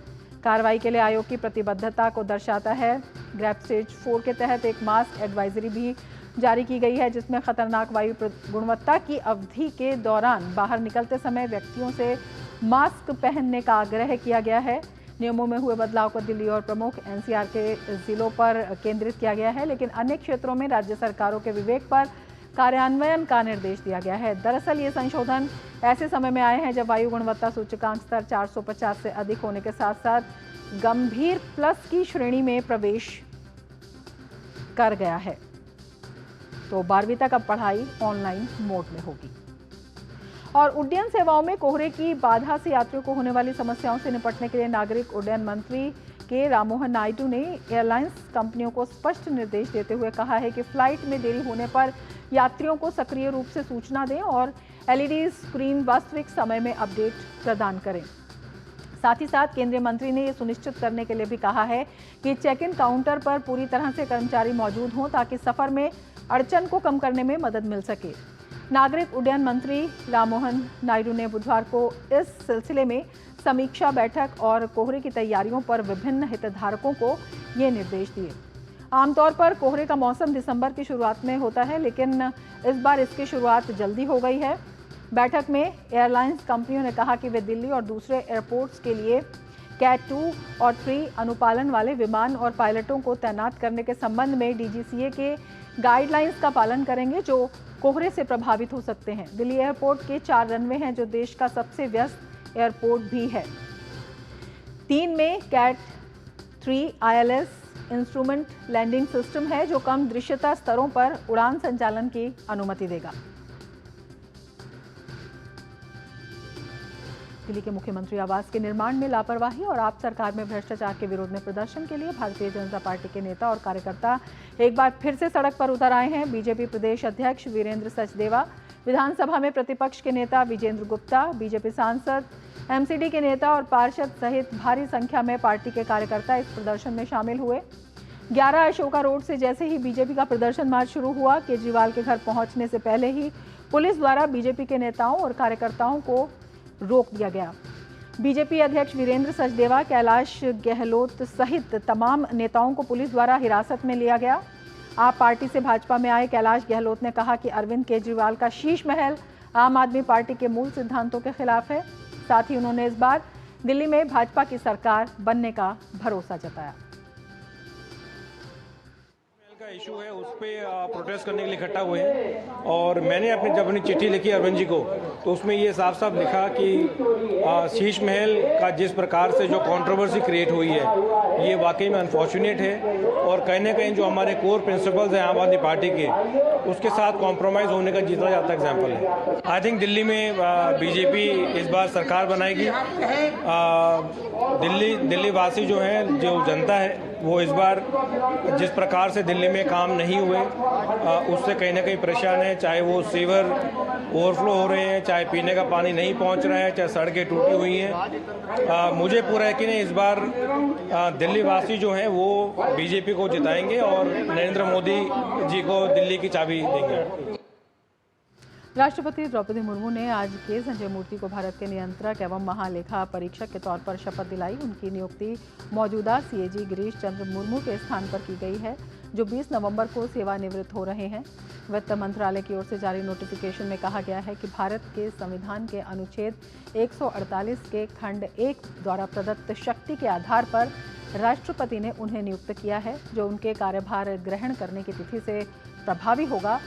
कार्रवाई के लिए आयोग की प्रतिबद्धता को दर्शाता है। ग्रैप स्टेज 4 के तहत एक मास्क एडवाइजरी भी जारी की गई है जिसमें खतरनाक वायु गुणवत्ता की अवधि के दौरान बाहर निकलते समय व्यक्तियों से मास्क पहनने का आग्रह किया गया है। नियमों में हुए बदलाव को दिल्ली और प्रमुख एनसीआर के जिलों पर केंद्रित किया गया है, लेकिन अन्य क्षेत्रों में राज्य सरकारों के विवेक पर कार्यान्वयन का निर्देश दिया गया है। दरअसल ये संशोधन ऐसे समय में आए हैं जब वायु गुणवत्ता सूचकांक स्तर 450 से अधिक होने के साथ साथ गंभीर प्लस की श्रेणी में प्रवेश कर गया है। तो 12वीं तक अब पढ़ाई ऑनलाइन मोड में होगी। और उड्डयन सेवाओं में कोहरे की बाधा से यात्रियों को होने वाली समस्याओं से निपटने के लिए नागरिक उड्डयन मंत्री के राममोहन नायडू ने एयरलाइंस कंपनियों को स्पष्ट निर्देश देते हुए कहा है कि फ्लाइट में देरी होने पर यात्रियों को सक्रिय रूप से सूचना दें और एलईडी स्क्रीन वास्तविक समय में अपडेट प्रदान करें। साथ ही साथ केंद्रीय मंत्री ने ये सुनिश्चित करने के लिए भी कहा है कि चेक इन काउंटर पर पूरी तरह से कर्मचारी मौजूद हों ताकि सफर में अड़चन को कम करने में मदद मिल सके। नागरिक उड्डयन मंत्री राममोहन नायडू ने बुधवार को इस सिलसिले में समीक्षा बैठक और कोहरे की तैयारियों पर विभिन्न हितधारकों को ये निर्देश दिए। आमतौर पर कोहरे का मौसम दिसंबर की शुरुआत में होता है, लेकिन इस बार इसकी शुरुआत जल्दी हो गई है। बैठक में एयरलाइंस कंपनियों ने कहा कि वे दिल्ली और दूसरे एयरपोर्ट्स के लिए कैट 2 और 3 अनुपालन वाले विमान और पायलटों को तैनात करने के संबंध में डीजीसीए के गाइडलाइंस का पालन करेंगे जो कोहरे से प्रभावित हो सकते हैं। दिल्ली एयरपोर्ट के 4 रनवे हैं जो देश का सबसे व्यस्त एयरपोर्ट भी है। 3 में cat 3 ILS instrument landing system है जो कम दृश्यता स्तरों पर उड़ान संचालन की अनुमति देगा। दिल्ली के मुख्यमंत्री आवास के निर्माण में लापरवाही और आप सरकार में भ्रष्टाचार के विरोध में प्रदर्शन के लिए भारतीय जनता पार्टी के नेता और कार्यकर्ता एक बार फिर से सड़क पर उतर आए हैं। बीजेपी प्रदेश अध्यक्ष वीरेंद्र सचदेवा, विधानसभा में प्रतिपक्ष के नेता विजेंद्र गुप्ता, बीजेपी सांसद, एमसीडी के नेता और पार्षद सहित भारी संख्या में पार्टी के कार्यकर्ता इस प्रदर्शन में शामिल हुए। 11 अशोका रोड से जैसे ही बीजेपी का प्रदर्शन मार्च शुरू हुआ, केजरीवाल के घर पहुंचने से पहले ही पुलिस द्वारा बीजेपी के नेताओं और कार्यकर्ताओं को रोक दिया गया। बीजेपी अध्यक्ष वीरेंद्र सचदेवा, कैलाश गहलोत सहित तमाम नेताओं को पुलिस द्वारा हिरासत में लिया गया। आप पार्टी से भाजपा में आए कैलाश गहलोत ने कहा कि अरविंद केजरीवाल का शीश महल आम आदमी पार्टी के मूल सिद्धांतों के खिलाफ है। साथ ही उन्होंने इस बार दिल्ली में भाजपा की सरकार बनने का भरोसा जताया। का इशू है उस पर प्रोटेस्ट करने के लिए इकट्ठा हुए हैं और मैंने जब अपनी चिट्ठी लिखी अरविंद जी को तो उसमें ये साफ साफ लिखा कि शीश महल का जिस प्रकार से जो कंट्रोवर्सी क्रिएट हुई है ये वाकई में अनफॉर्चुनेट है और कहीं ना कहीं जो हमारे कोर प्रिंसिपल्स हैं आम आदमी पार्टी के उसके साथ कॉम्प्रोमाइज़ होने का जीता जाता एग्जाम्पल है। आई थिंक दिल्ली में बीजेपी इस बार सरकार बनाएगी। दिल्ली वासी जो है जो जनता है वो इस बार जिस प्रकार से दिल्ली में काम नहीं हुए उससे कहीं ना कहीं परेशान है, चाहे वो सीवर ओवरफ्लो हो रहे हैं, चाहे पीने का पानी नहीं पहुंच रहा है, चाहे सड़कें टूटी हुई हैं। मुझे पूरा यकीन है इस बार दिल्ली वासी जो हैं वो बीजेपी को जिताएंगे और नरेंद्र मोदी जी को दिल्ली की चाबी देंगे। राष्ट्रपति द्रौपदी मुर्मू ने आज के संजय मूर्ति को भारत के नियंत्रक एवं महालेखा परीक्षक के तौर पर शपथ दिलाई। उनकी नियुक्ति मौजूदा सीएजी गिरीश चंद्र मुर्मू के स्थान पर की गई है, जो 20 नवंबर को सेवानिवृत्त हो रहे हैं। वित्त मंत्रालय की ओर से जारी नोटिफिकेशन में कहा गया है कि भारत के संविधान के अनुच्छेद 148 के खंड 1 द्वारा प्रदत्त शक्ति के आधार पर राष्ट्रपति ने उन्हें नियुक्त किया है, जो उनके कार्यभार ग्रहण करने की तिथि से प्रभावी होगा।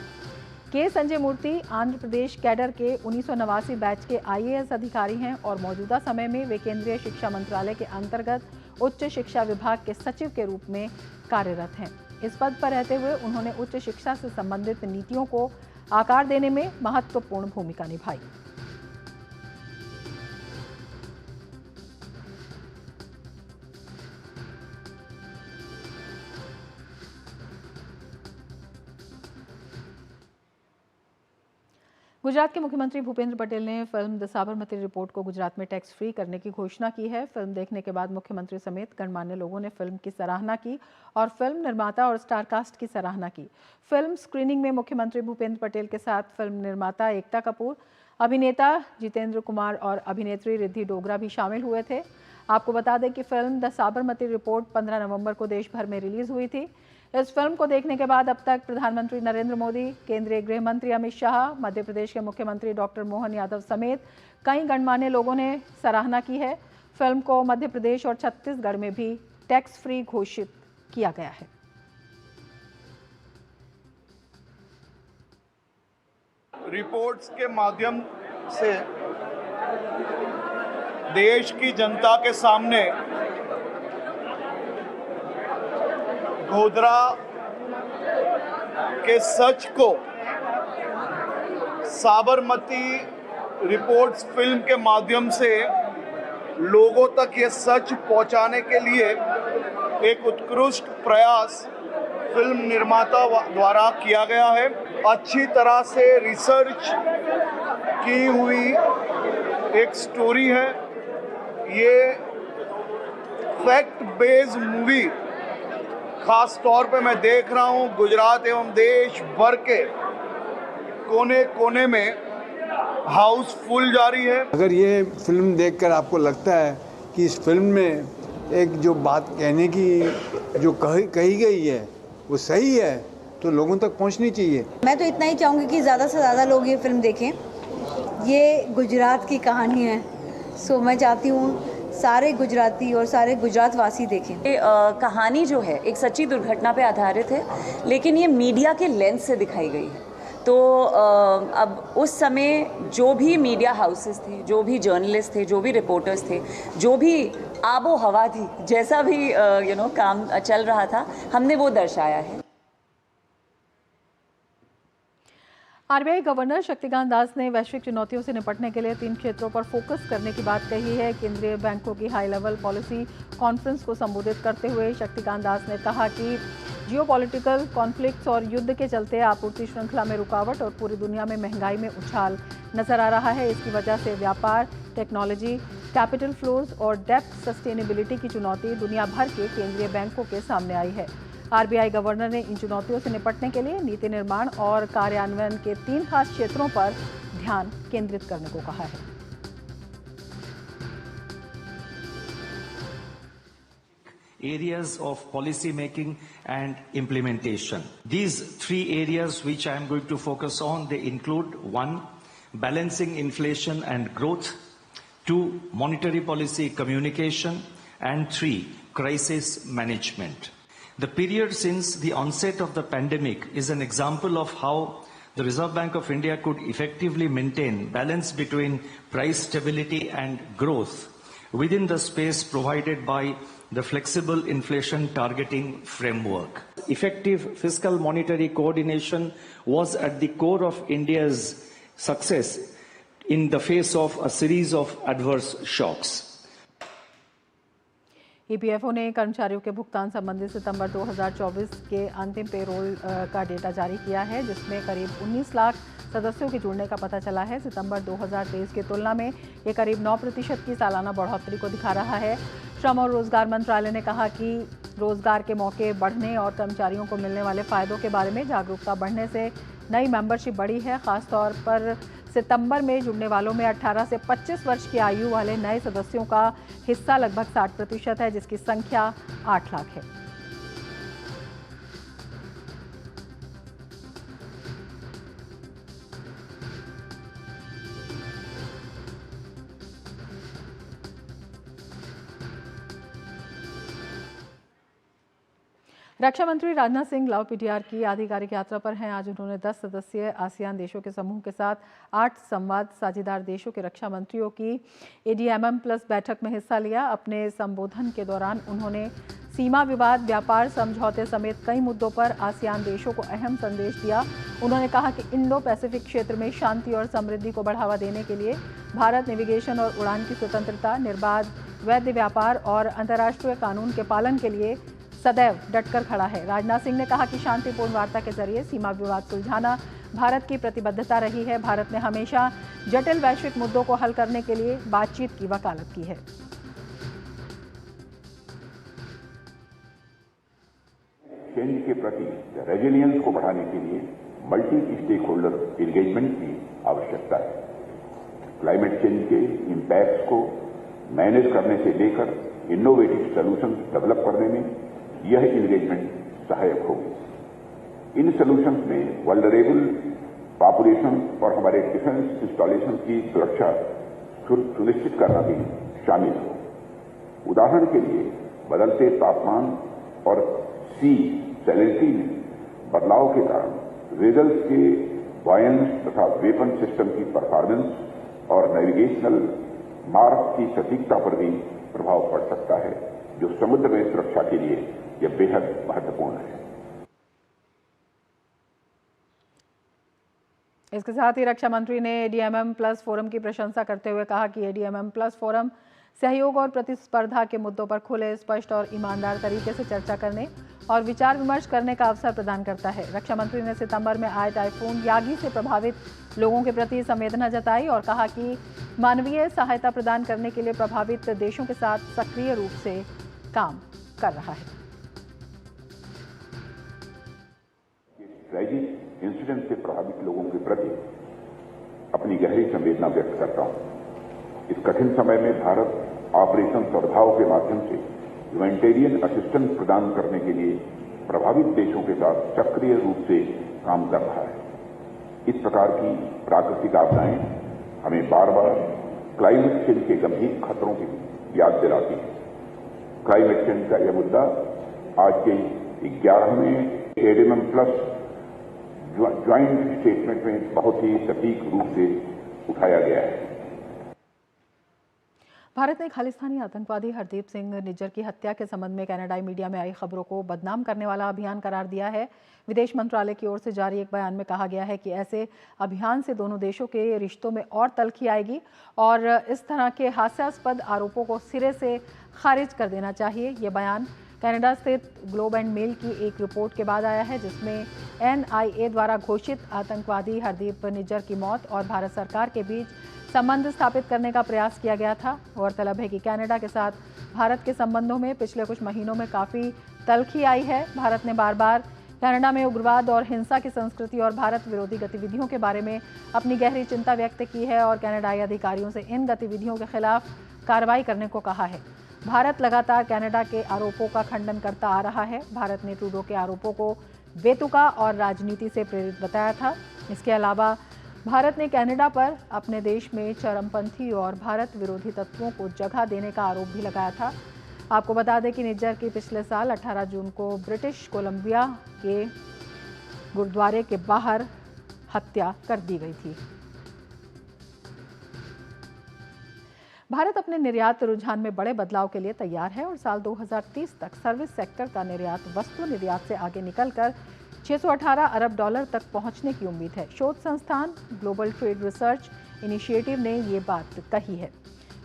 के संजय मूर्ति आंध्र प्रदेश कैडर के 1989 बैच के आईएएस अधिकारी हैं और मौजूदा समय में वे केंद्रीय शिक्षा मंत्रालय के अंतर्गत उच्च शिक्षा विभाग के सचिव के रूप में कार्यरत हैं। इस पद पर रहते हुए उन्होंने उच्च शिक्षा से संबंधित नीतियों को आकार देने में महत्वपूर्ण भूमिका निभाई। गुजरात के मुख्यमंत्री भूपेंद्र पटेल ने फिल्म द साबरमती रिपोर्ट को गुजरात में टैक्स फ्री करने की घोषणा की है। फिल्म देखने के बाद मुख्यमंत्री समेत गणमान्य लोगों ने फिल्म की सराहना की और फिल्म निर्माता और स्टारकास्ट की सराहना की। फिल्म स्क्रीनिंग में मुख्यमंत्री भूपेंद्र पटेल के साथ फिल्म निर्माता एकता कपूर, अभिनेता जितेंद्र कुमार और अभिनेत्री रिद्धि डोगरा भी शामिल हुए थे। आपको बता दें कि फिल्म द साबरमती रिपोर्ट 15 नवंबर को देश भर में रिलीज हुई थी। इस फिल्म को देखने के बाद अब तक प्रधानमंत्री नरेंद्र मोदी, केंद्रीय गृह मंत्री अमित शाह, मध्य प्रदेश के मुख्यमंत्री डॉक्टर मोहन यादव समेत कई गणमान्य लोगों ने सराहना की है। फिल्म को मध्य प्रदेश और छत्तीसगढ़ में भी टैक्स फ्री घोषित किया गया है। रिपोर्ट्स के माध्यम से देश की जनता के सामने गोधरा के सच को साबरमती रिपोर्ट्स फिल्म के माध्यम से लोगों तक ये सच पहुंचाने के लिए एक उत्कृष्ट प्रयास फिल्म निर्माता द्वारा किया गया है। अच्छी तरह से रिसर्च की हुई एक स्टोरी है। ये फैक्ट बेस्ड मूवी खास तौर पे मैं देख रहा हूँ गुजरात एवं देश भर के कोने कोने में हाउसफुल जारी है। अगर ये फिल्म देखकर आपको लगता है कि इस फिल्म में एक जो बात कहने की जो कही गई है वो सही है, तो लोगों तक पहुंचनी चाहिए। मैं तो इतना ही चाहूँगी कि ज़्यादा से ज़्यादा लोग ये फिल्म देखें। ये गुजरात की कहानी है, सो मैं चाहती हूँ सारे गुजराती और सारे गुजरात वासी देखें। कहानी जो है एक सच्ची दुर्घटना पे आधारित है, लेकिन ये मीडिया के लेंस से दिखाई गई है। तो अब उस समय जो भी मीडिया हाउसेस थे, जो भी जर्नलिस्ट थे, जो भी रिपोर्टर्स थे, जो भी आबो हवा थी, जैसा भी काम चल रहा था, हमने वो दर्शाया है। आरबीआई गवर्नर शक्तिकांत दास ने वैश्विक चुनौतियों से निपटने के लिए 3 क्षेत्रों पर फोकस करने की बात कही है। केंद्रीय बैंकों की हाई लेवल पॉलिसी कॉन्फ्रेंस को संबोधित करते हुए शक्तिकांत दास ने कहा कि जियोपॉलिटिकल कॉन्फ्लिक्ट्स और युद्ध के चलते आपूर्ति श्रृंखला में रुकावट और पूरी दुनिया में महंगाई में उछाल नजर आ रहा है। इसकी वजह से व्यापार, टेक्नोलॉजी, कैपिटल फ्लोज और डेप्थ सस्टेनेबिलिटी की चुनौती दुनिया भर के केंद्रीय बैंकों के सामने आई है। आरबीआई गवर्नर ने इन चुनौतियों से निपटने के लिए नीति निर्माण और कार्यान्वयन के 3 खास क्षेत्रों पर ध्यान केंद्रित करने को कहा है। Areas of policy making and implementation. These 3 areas which I am going to focus on, they include 1, balancing inflation and growth, 2, monetary policy communication, and 3, crisis management. The period since the onset of the pandemic is an example of how the Reserve Bank of India could effectively maintain balance between price stability and growth within the space provided by the flexible inflation targeting framework. Effective fiscal monetary coordination was at the core of India's success in the face of a series of adverse shocks. EPFO ने कर्मचारियों के भुगतान संबंधी सितंबर 2024 के अंतिम payroll का data जारी किया है, जिसमें करीब 19 लाख सदस्यों के जुड़ने का पता चला है। सितंबर 2023 की तुलना में ये करीब 9% की सालाना बढ़ोतरी को दिखा रहा है। श्रम और रोजगार मंत्रालय ने कहा कि रोजगार के मौके बढ़ने और कर्मचारियों को मिलने वाले फायदों के बारे में जागरूकता बढ़ने से नई मेंबरशिप बढ़ी है। खासतौर पर सितंबर में जुड़ने वालों में 18 से 25 वर्ष की आयु वाले नए सदस्यों का हिस्सा लगभग 60% है, जिसकी संख्या 8 लाख है। रक्षा मंत्री राजनाथ सिंह लाओ पीटीआर की आधिकारिक यात्रा पर हैं। आज उन्होंने 10 सदस्यीय आसियान देशों के समूह के साथ 8 संवाद साझेदार देशों के रक्षा मंत्रियों की ADMM+ बैठक में हिस्सा लिया। अपने संबोधन के दौरान उन्होंने सीमा विवाद, व्यापार समझौते समेत कई मुद्दों पर आसियान देशों को अहम संदेश दिया। उन्होंने कहा कि इंडो पैसिफिक क्षेत्र में शांति और समृद्धि को बढ़ावा देने के लिए भारत नेविगेशन और उड़ान की स्वतंत्रता, निर्बाध वैध व्यापार और अंतर्राष्ट्रीय कानून के पालन के लिए सदैव डटकर खड़ा है। राजनाथ सिंह ने कहा कि शांतिपूर्ण वार्ता के जरिए सीमा विवाद सुलझाना भारत की प्रतिबद्धता रही है। भारत ने हमेशा जटिल वैश्विक मुद्दों को हल करने के लिए बातचीत की वकालत की है। चेंज के प्रति रेजिलियंस को बढ़ाने के लिए मल्टी स्टेक होल्डर एंगेजमेंट की आवश्यकता है। क्लाइमेट चेंज के इम्पैक्ट्स को मैनेज करने से लेकर इनोवेटिव सॉल्यूशंस डेवलप करने में यह एंगेजमेंट सहायक होगी। इन सॉल्यूशंस में वल्नरेबल पॉपुलेशन और हमारे डिफेंस इंस्टॉलेशन की सुरक्षा सुनिश्चित करना भी शामिल हो। उदाहरण के लिए बदलते तापमान और सी सैलिनिटी में बदलाव के कारण वेजल्स के वायंस तथा वेपन सिस्टम की परफॉर्मेंस और नेविगेशनल मार्ग की सटीकता पर भी प्रभाव पड़ सकता है, जो समुद्र में सुरक्षा के लिए यह बेहद महत्वपूर्ण है। इसके साथ ही रक्षा मंत्री ने ADMM+ फोरम की प्रशंसा करते हुए कहा कि ADMM+ फोरम सहयोग और प्रतिस्पर्धा के मुद्दों पर खुले, स्पष्ट और ईमानदार तरीके से चर्चा करने और विचार विमर्श करने का अवसर प्रदान करता है। रक्षा मंत्री ने सितंबर में आए टाइफून यागी से प्रभावित लोगों के प्रति संवेदना जताई और कहा कि मानवीय सहायता प्रदान करने के लिए प्रभावित देशों के साथ सक्रिय रूप से काम कर रहा है। ट्रेजिक इंसिडेंट से प्रभावित लोगों के प्रति अपनी गहरी संवेदना व्यक्त करता हूं। इस कठिन समय में भारत ऑपरेशन सद्भाव के माध्यम से ह्यूमैनिटेरियन असिस्टेंस प्रदान करने के लिए प्रभावित देशों के साथ सक्रिय रूप से काम कर रहा है। इस प्रकार की प्राकृतिक आपदाएं हमें बार बार क्लाइमेट चेंज के गंभीर खतरों की याद दिलाती है। क्लाइमेट चेंज का यह मुद्दा आज के 11वें ADMM+ ज्वाइंट स्टेटमेंट में बहुत ही सटीक रूप से उठाया गया है। भारत ने खालिस्तानी आतंकवादी हरदीप सिंह निज्जर की हत्या के संबंध में कनाडाई मीडिया में आई खबरों को बदनाम करने वाला अभियान करार दिया है। विदेश मंत्रालय की ओर से जारी एक बयान में कहा गया है कि ऐसे अभियान से दोनों देशों के रिश्तों में और तल्खी आएगी और इस तरह के हास्यास्पद आरोपों को सिरे से खारिज कर देना चाहिए। ये बयान कनाडा स्थित ग्लोब एंड मेल की एक रिपोर्ट के बाद आया है, जिसमें NIA द्वारा घोषित आतंकवादी हरदीप निज्जर की मौत और भारत सरकार के बीच संबंध स्थापित करने का प्रयास किया गया था। गौरतलब है कि कनाडा के साथ भारत के संबंधों में पिछले कुछ महीनों में काफ़ी तल्खी आई है। भारत ने बार बार कनाडा में उग्रवाद और हिंसा की संस्कृति और भारत विरोधी गतिविधियों के बारे में अपनी गहरी चिंता व्यक्त की है और कनाडाई अधिकारियों से इन गतिविधियों के खिलाफ कार्रवाई करने को कहा है। भारत लगातार कनाडा के आरोपों का खंडन करता आ रहा है। भारत ने ट्रूडो के आरोपों को बेतुका और राजनीति से प्रेरित बताया था। इसके अलावा भारत ने कनाडा पर अपने देश में चरमपंथी और भारत विरोधी तत्वों को जगह देने का आरोप भी लगाया था। आपको बता दें कि निज्जर की पिछले साल 18 जून को ब्रिटिश कोलंबिया के गुरुद्वारे के बाहर हत्या कर दी गई थी। भारत अपने निर्यात रुझान में बड़े बदलाव के लिए तैयार है और साल 2030 तक सर्विस सेक्टर का निर्यात वस्तु निर्यात से आगे निकलकर $618 अरब तक पहुंचने की उम्मीद है। शोध संस्थान ग्लोबल ट्रेड रिसर्च इनिशिएटिव ने ये बात कही है।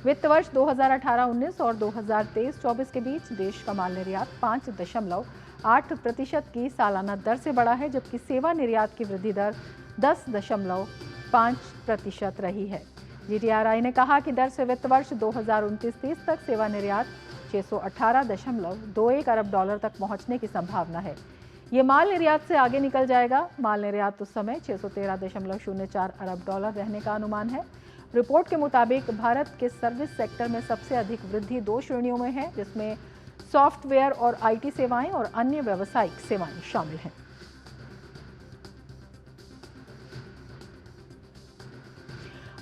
वित्त वर्ष 2018-19 और 2023-24 के बीच देश का माल निर्यात 5.8% की सालाना दर से बढ़ा है, जबकि सेवा निर्यात की वृद्धि दर 10.5% रही है। GTRI ने कहा कि दर से वित्त वर्ष 2029-30 तक सेवा निर्यात 618.21 अरब डॉलर तक पहुंचने की संभावना है। ये माल निर्यात से आगे निकल जाएगा। माल निर्यात उस समय 613.04 अरब डॉलर रहने का अनुमान है। रिपोर्ट के मुताबिक भारत के सर्विस सेक्टर में सबसे अधिक वृद्धि 2 श्रेणियों में है, जिसमें सॉफ्टवेयर और IT सेवाएं और अन्य व्यावसायिक सेवाएं शामिल हैं।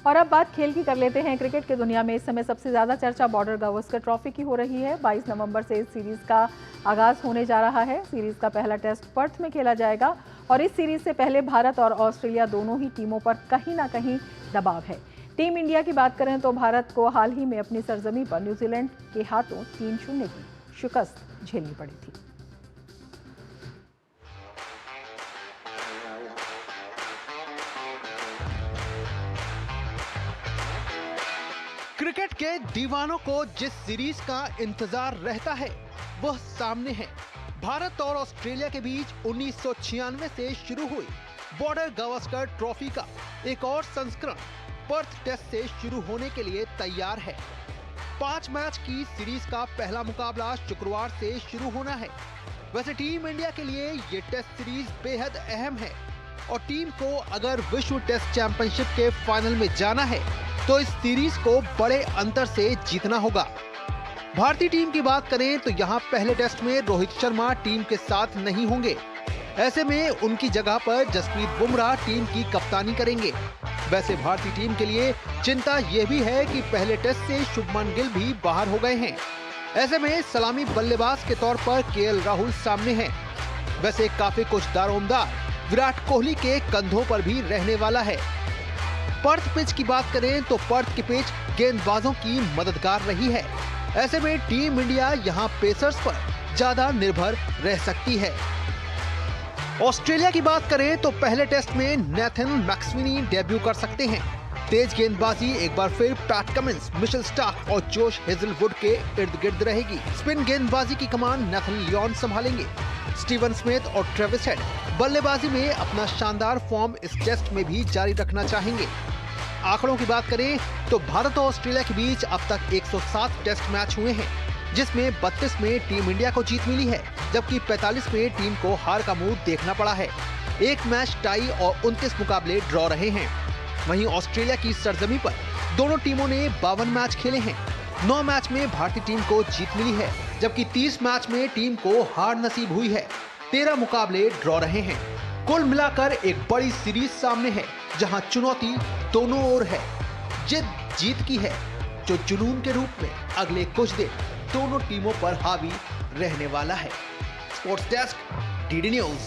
और अब बात खेल की कर लेते हैं। क्रिकेट की दुनिया में इस समय सबसे ज्यादा चर्चा बॉर्डर गावस्कर ट्रॉफी की हो रही है। 22 नवंबर से इस सीरीज का आगाज होने जा रहा है। सीरीज का पहला टेस्ट पर्थ में खेला जाएगा और इस सीरीज से पहले भारत और ऑस्ट्रेलिया दोनों ही टीमों पर कहीं ना कहीं दबाव है। टीम इंडिया की बात करें तो भारत को हाल ही में अपनी सरजमी पर न्यूजीलैंड के हाथों 3-0 की शिकस्त झेलनी पड़ी थी। क्रिकेट के दीवानों को जिस सीरीज का इंतजार रहता है वह सामने है। भारत और ऑस्ट्रेलिया के बीच 1996 से शुरू हुई बॉर्डर गावस्कर ट्रॉफी का एक और संस्करण पर्थ टेस्ट से शुरू होने के लिए तैयार है। 5 मैच की सीरीज का पहला मुकाबला शुक्रवार से शुरू होना है। वैसे टीम इंडिया के लिए ये टेस्ट सीरीज बेहद अहम है और टीम को अगर विश्व टेस्ट चैंपियनशिप के फाइनल में जाना है तो इस सीरीज को बड़े अंतर से जीतना होगा। भारतीय टीम की बात करें तो यहाँ पहले टेस्ट में रोहित शर्मा टीम के साथ नहीं होंगे। ऐसे में उनकी जगह पर जसप्रीत बुमराह टीम की कप्तानी करेंगे। वैसे भारतीय टीम के लिए चिंता यह भी है कि पहले टेस्ट से शुभमन गिल भी बाहर हो गए हैं। ऐसे में सलामी बल्लेबाज के तौर पर KL राहुल सामने हैं। वैसे काफी कुछ दारोमदार विराट कोहली के कंधों पर भी रहने वाला है। पर्थ पिच की बात करें तो पर्थ की पिच गेंदबाजों की मददगार रही है। ऐसे में टीम इंडिया यहां पेसर्स पर ज्यादा निर्भर रह सकती है। ऑस्ट्रेलिया की बात करें तो पहले टेस्ट में नेथन मैक्सवेनी डेब्यू कर सकते हैं। तेज गेंदबाजी एक बार फिर पैट कमिंस, मिशेल स्टार्क और जोश हेजलवुड के इर्द गिर्द रहेगी। स्पिन गेंदबाजी की कमान नेथन लियोन संभालेंगे। स्टीवन स्मिथ और ट्रेविस हेड बल्लेबाजी में अपना शानदार फॉर्म इस टेस्ट में भी जारी रखना चाहेंगे। आंकड़ों की बात करें तो भारत और ऑस्ट्रेलिया के बीच अब तक 107 टेस्ट मैच हुए हैं, जिसमें 32 में टीम इंडिया को जीत मिली है, जबकि 45 में टीम को हार का मुंह देखना पड़ा है। 1 मैच टाई और 29 मुकाबले ड्रॉ रहे हैं। वहीं ऑस्ट्रेलिया की सरजमी पर दोनों टीमों ने 52 मैच खेले हैं। 9 मैच में भारतीय टीम को जीत मिली है, जबकि 30 मैच में टीम को हार नसीब हुई है। 13 मुकाबले ड्रॉ रहे हैं। कुल मिलाकर एक बड़ी सीरीज सामने है, जहां चुनौती दोनों ओर है। जिद जीत की है, जो जुनून के रूप में अगले कुछ दिन दोनों टीमों पर हावी रहने वाला है। Sports desk, DD news.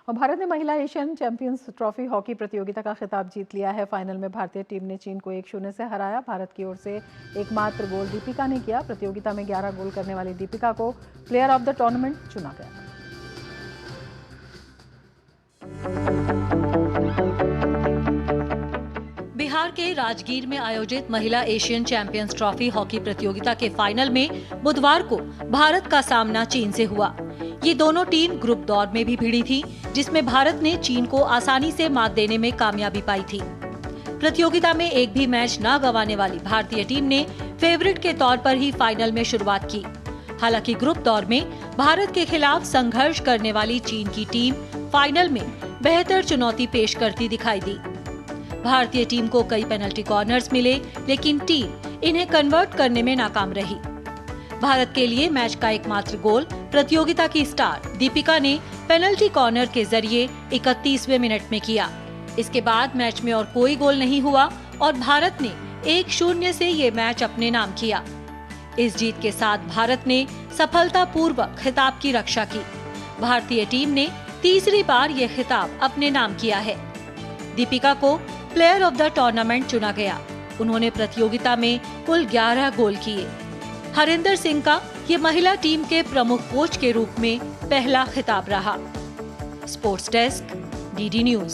और भारत ने महिला एशियन चैंपियंस ट्रॉफी हॉकी प्रतियोगिता का खिताब जीत लिया है। फाइनल में भारतीय टीम ने चीन को 1-0 से हराया। भारत की ओर से एकमात्र गोल दीपिका ने किया। प्रतियोगिता में 11 गोल करने वाली दीपिका को प्लेयर ऑफ द टूर्नामेंट चुना गया। बिहार के राजगीर में आयोजित महिला एशियन चैंपियंस ट्रॉफी हॉकी प्रतियोगिता के फाइनल में बुधवार को भारत का सामना चीन से हुआ। ये दोनों टीम ग्रुप दौर में भी भिड़ी थी, जिसमें भारत ने चीन को आसानी से मात देने में कामयाबी पाई थी। प्रतियोगिता में एक भी मैच न गंवाने वाली भारतीय टीम ने फेवरेट के तौर पर ही फाइनल में शुरुआत की। हालांकि ग्रुप दौर में भारत के खिलाफ संघर्ष करने वाली चीन की टीम फाइनल में बेहतर चुनौती पेश करती दिखाई दी। भारतीय टीम को कई पेनल्टी कॉर्नर्स मिले, लेकिन टीम इन्हें कन्वर्ट करने में नाकाम रही। भारत के लिए मैच का एकमात्र गोल प्रतियोगिता की स्टार दीपिका ने पेनल्टी कॉर्नर के जरिए 31वें मिनट में किया। इसके बाद मैच में और कोई गोल नहीं हुआ और भारत ने 1-0 से ये मैच अपने नाम किया। इस जीत के साथ भारत ने सफलतापूर्वक खिताब की रक्षा की। भारतीय टीम ने तीसरी बार ये खिताब अपने नाम किया है। दीपिका को प्लेयर ऑफ द टूर्नामेंट चुना गया। उन्होंने प्रतियोगिता में कुल 11 गोल किए। हरिंदर सिंह का ये महिला टीम के प्रमुख कोच के रूप में पहला खिताब रहा। Sports desk, DD news.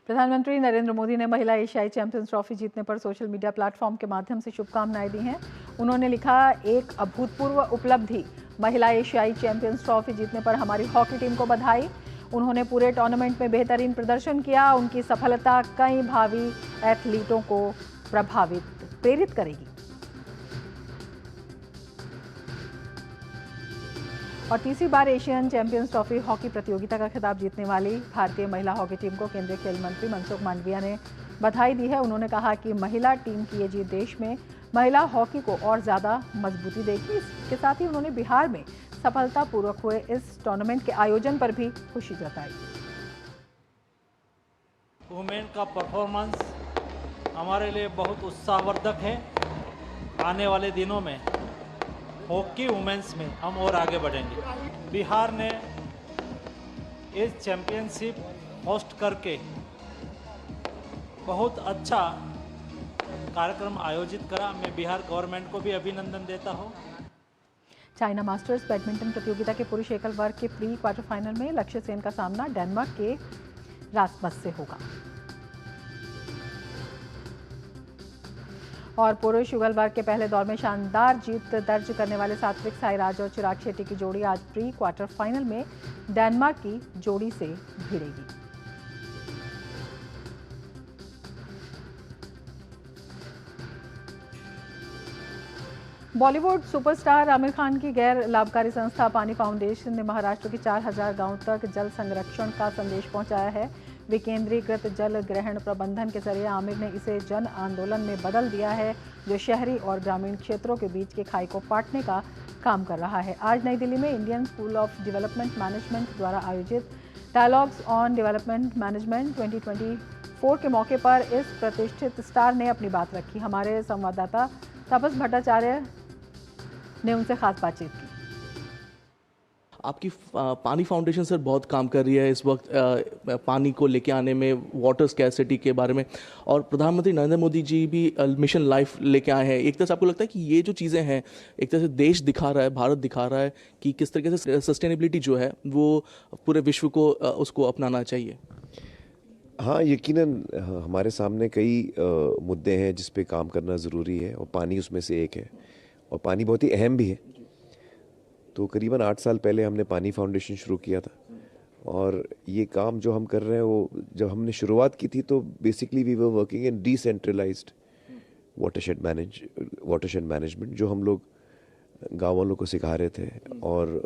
प्रधानमंत्री नरेंद्र मोदी ने महिला एशियाई चैंपियंस ट्रॉफी जीतने पर सोशल मीडिया प्लेटफॉर्म के माध्यम से शुभकामनाएं दी हैं। उन्होंने लिखा, एक अभूतपूर्व उपलब्धि, महिला एशियाई चैंपियंस ट्रॉफी जीतने पर हमारी हॉकी टीम को बधाई। उन्होंने पूरे टूर्नामेंट में बेहतरीन प्रदर्शन किया। उनकी सफलता कई भावी एथलीटों को प्रेरित करेगी। और तीसरी बार एशियन चैंपियंस ट्रॉफी हॉकी प्रतियोगिता का खिताब जीतने वाली भारतीय महिला हॉकी टीम को केंद्रीय खेल मंत्री मनसुख मांडविया ने बधाई दी है। उन्होंने कहा कि महिला टीम की ये जीत देश में महिला हॉकी को और ज़्यादा मजबूती देगी। इसके साथ ही उन्होंने बिहार में सफलतापूर्वक हुए इस टूर्नामेंट के आयोजन पर भी खुशी जताई। वुमेन का परफॉर्मेंस हमारे लिए बहुत उत्साहवर्धक है। आने वाले दिनों में हॉकी वुमेन्स में हम और आगे बढ़ेंगे। बिहार ने इस चैंपियनशिप होस्ट करके बहुत अच्छा कार्यक्रम आयोजित करा। मैं बिहार गवर्नमेंट को भी अभिनंदन देता हूँ। चाइना मास्टर्स बैडमिंटन प्रतियोगिता के पुरुष एकल वर्ग के प्री क्वार्टर फाइनल में लक्ष्य सेन का सामना डेनमार्क के रासमस से होगा। और पुरुष युगल वर्ग के पहले दौर में शानदार जीत दर्ज करने वाले सात्विक साईराज और चिराग शेट्टी की जोड़ी आज प्री क्वार्टर फाइनल में डेनमार्क की जोड़ी से भिड़ेगी। बॉलीवुड सुपरस्टार आमिर खान की गैर लाभकारी संस्था पानी फाउंडेशन ने महाराष्ट्र के 4000 गांवों तक जल संरक्षण का संदेश पहुंचाया है। विकेंद्रीकृत जल ग्रहण प्रबंधन के जरिए आमिर ने इसे जन आंदोलन में बदल दिया है, जो शहरी और ग्रामीण क्षेत्रों के बीच के खाई को पाटने का काम कर रहा है। आज नई दिल्ली में Indian school of development management द्वारा आयोजित डायलॉग्स ऑन डेवलपमेंट मैनेजमेंट 2024 के मौके पर इस प्रतिष्ठित स्टार ने अपनी बात रखी। हमारे संवाददाता तापस भट्टाचार्य ने उनसे खास बातचीत की। आपकी पानी फाउंडेशन सर बहुत काम कर रही है इस वक्त पानी को लेके आने में, वाटर स्कैरसिटी के बारे में, और प्रधानमंत्री नरेंद्र मोदी जी भी मिशन लाइफ लेके आए हैं। एक तरह से आपको लगता है कि ये जो चीज़ें हैं, एक तरह से देश दिखा रहा है, भारत दिखा रहा है कि किस तरीके से सस्टेनेबिलिटी जो है वो पूरे विश्व को उसको अपनाना चाहिए? हाँ, यकीनन हमारे सामने कई मुद्दे हैं जिस पे काम करना ज़रूरी है और पानी उसमें से एक है, और पानी बहुत ही अहम भी है। तो करीबन 8 साल पहले हमने पानी फाउंडेशन शुरू किया था, और ये काम जो हम कर रहे हैं वो जब हमने शुरुआत की थी तो basically we were working in decentralised watershed management, जो हम लोग गाँव वालों को सिखा रहे थे। और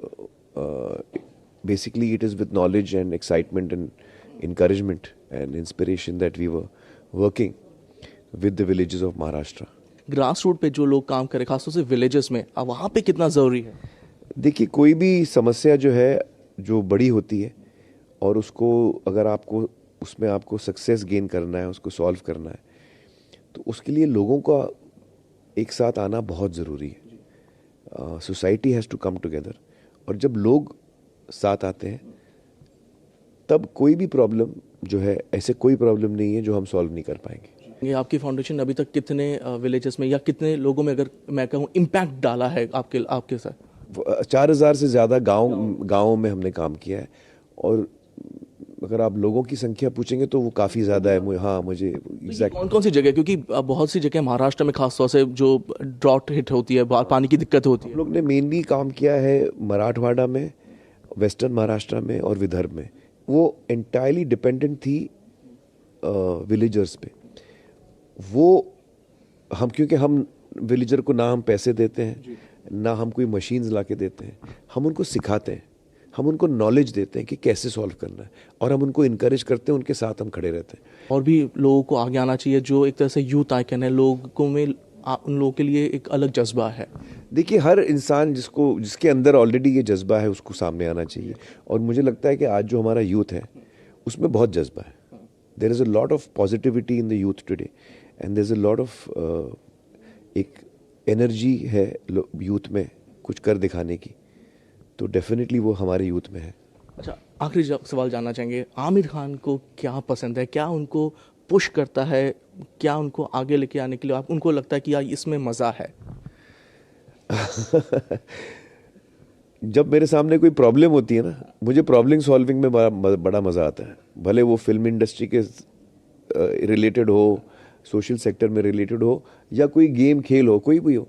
basically it is with knowledge and excitement and encouragement and inspiration that we were working with the villages of Maharashtra. Grass root पे जो लोग काम करें, खासतौर से विलेजेस में, अब वहाँ पे कितना ज़रूरी है? देखिए, कोई भी समस्या जो है जो बड़ी होती है और उसको अगर आपको उसमें आपको सक्सेस गेन करना है, उसको सॉल्व करना है, तो उसके लिए लोगों का एक साथ आना बहुत ज़रूरी है। Society has to come together, और जब लोग साथ आते हैं तब कोई भी प्रॉब्लम जो है, ऐसे कोई प्रॉब्लम नहीं है जो हम सॉल्व नहीं कर पाएंगे। ये आपकी फाउंडेशन अभी तक कितने विलेजेस में या कितने लोगों में, अगर मैं कहूँ, इम्पैक्ट डाला है आपके साथ? 4000 से ज़्यादा गाँवों में हमने काम किया है, और अगर आप लोगों की संख्या पूछेंगे तो वो काफ़ी ज़्यादा है। हाँ, मुझे एग्जैक्ट कौन सी जगह, क्योंकि बहुत सी जगह महाराष्ट्र में खासतौर से जो ड्रॉट हिट होती है, पानी की दिक्कत होती है। हम लोग ने मेनली काम किया है मराठवाड़ा में, वेस्टर्न महाराष्ट्र में और विदर्भ में। वो एंटायरली डिपेंडेंट थी विलेजर्स पे। वो हम, क्योंकि हम विलेजर को ना हम पैसे देते हैं, ना हम कोई मशीन्स ला के देते हैं, हम उनको सिखाते हैं, हम उनको नॉलेज देते हैं कि कैसे सॉल्व करना है, और हम उनको इनकरेज करते हैं, उनके साथ हम खड़े रहते हैं। और भी लोगों को आगे आना चाहिए, जो एक तरह से यूथ आइकन है, लोगों में उन लोगों के लिए एक अलग जज्बा है। देखिए, हर इंसान जिसके अंदर ऑलरेडी ये जज्बा है उसको सामने आना चाहिए, और मुझे लगता है कि आज जो हमारा यूथ है उसमें बहुत जज्बा है। There is a lot of positivity in the youth today, and there is a lot of एक एनर्जी है यूथ में कुछ कर दिखाने की, तो डेफिनेटली वो हमारे यूथ में है। अच्छा, आखिरी सवाल जानना चाहेंगे, आमिर खान को क्या पसंद है, क्या उनको पुश करता है, क्या उनको आगे लेके आने के लिए उनको लगता है कि यार इसमें मज़ा है? जब मेरे सामने कोई प्रॉब्लम होती है ना, मुझे प्रॉब्लम सॉल्विंग में बड़ा मज़ा आता है। भले वो फिल्म इंडस्ट्री के रिलेटेड हो, सोशल सेक्टर में रिलेटेड हो, या कोई गेम खेल हो, कोई भी हो,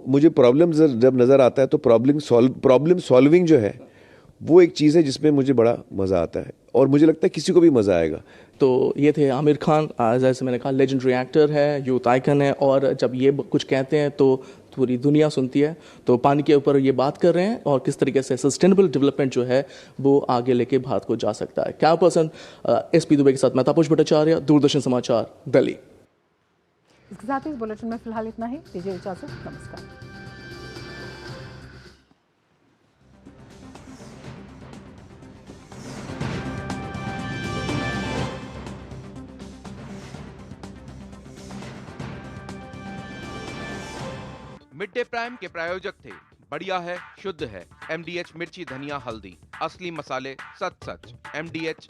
मुझे प्रॉब्लम जब नज़र आता है तो प्रॉब्लम सॉल्विंग जो है वो एक चीज़ है जिसमें मुझे बड़ा मज़ा आता है, और मुझे लगता है किसी को भी मज़ा आएगा। तो ये थे आमिर खान, जैसे मैंने कहा लेजेंडरी एक्टर है, यूथ आइकन है, और जब ये कुछ कहते हैं तो पूरी दुनिया सुनती है। तो पानी के ऊपर ये बात कर रहे हैं और किस तरीके से सस्टेनेबल डेवलपमेंट जो है वो आगे लेके भारत को जा सकता है। कैमरा पर्सन SP दुबे के साथ मैं तापस भट्टाचार्य, दूरदर्शन समाचार, दिल्ली। इसके साथ ही इस बुलेटिन में फिलहाल इतना ही। दीजिए इजाजत, नमस्कार। मिड डे प्राइम के प्रायोजक थे बढ़िया है, शुद्ध है, MDH मिर्ची, धनिया, हल्दी, असली मसाले, सच सच, MDH।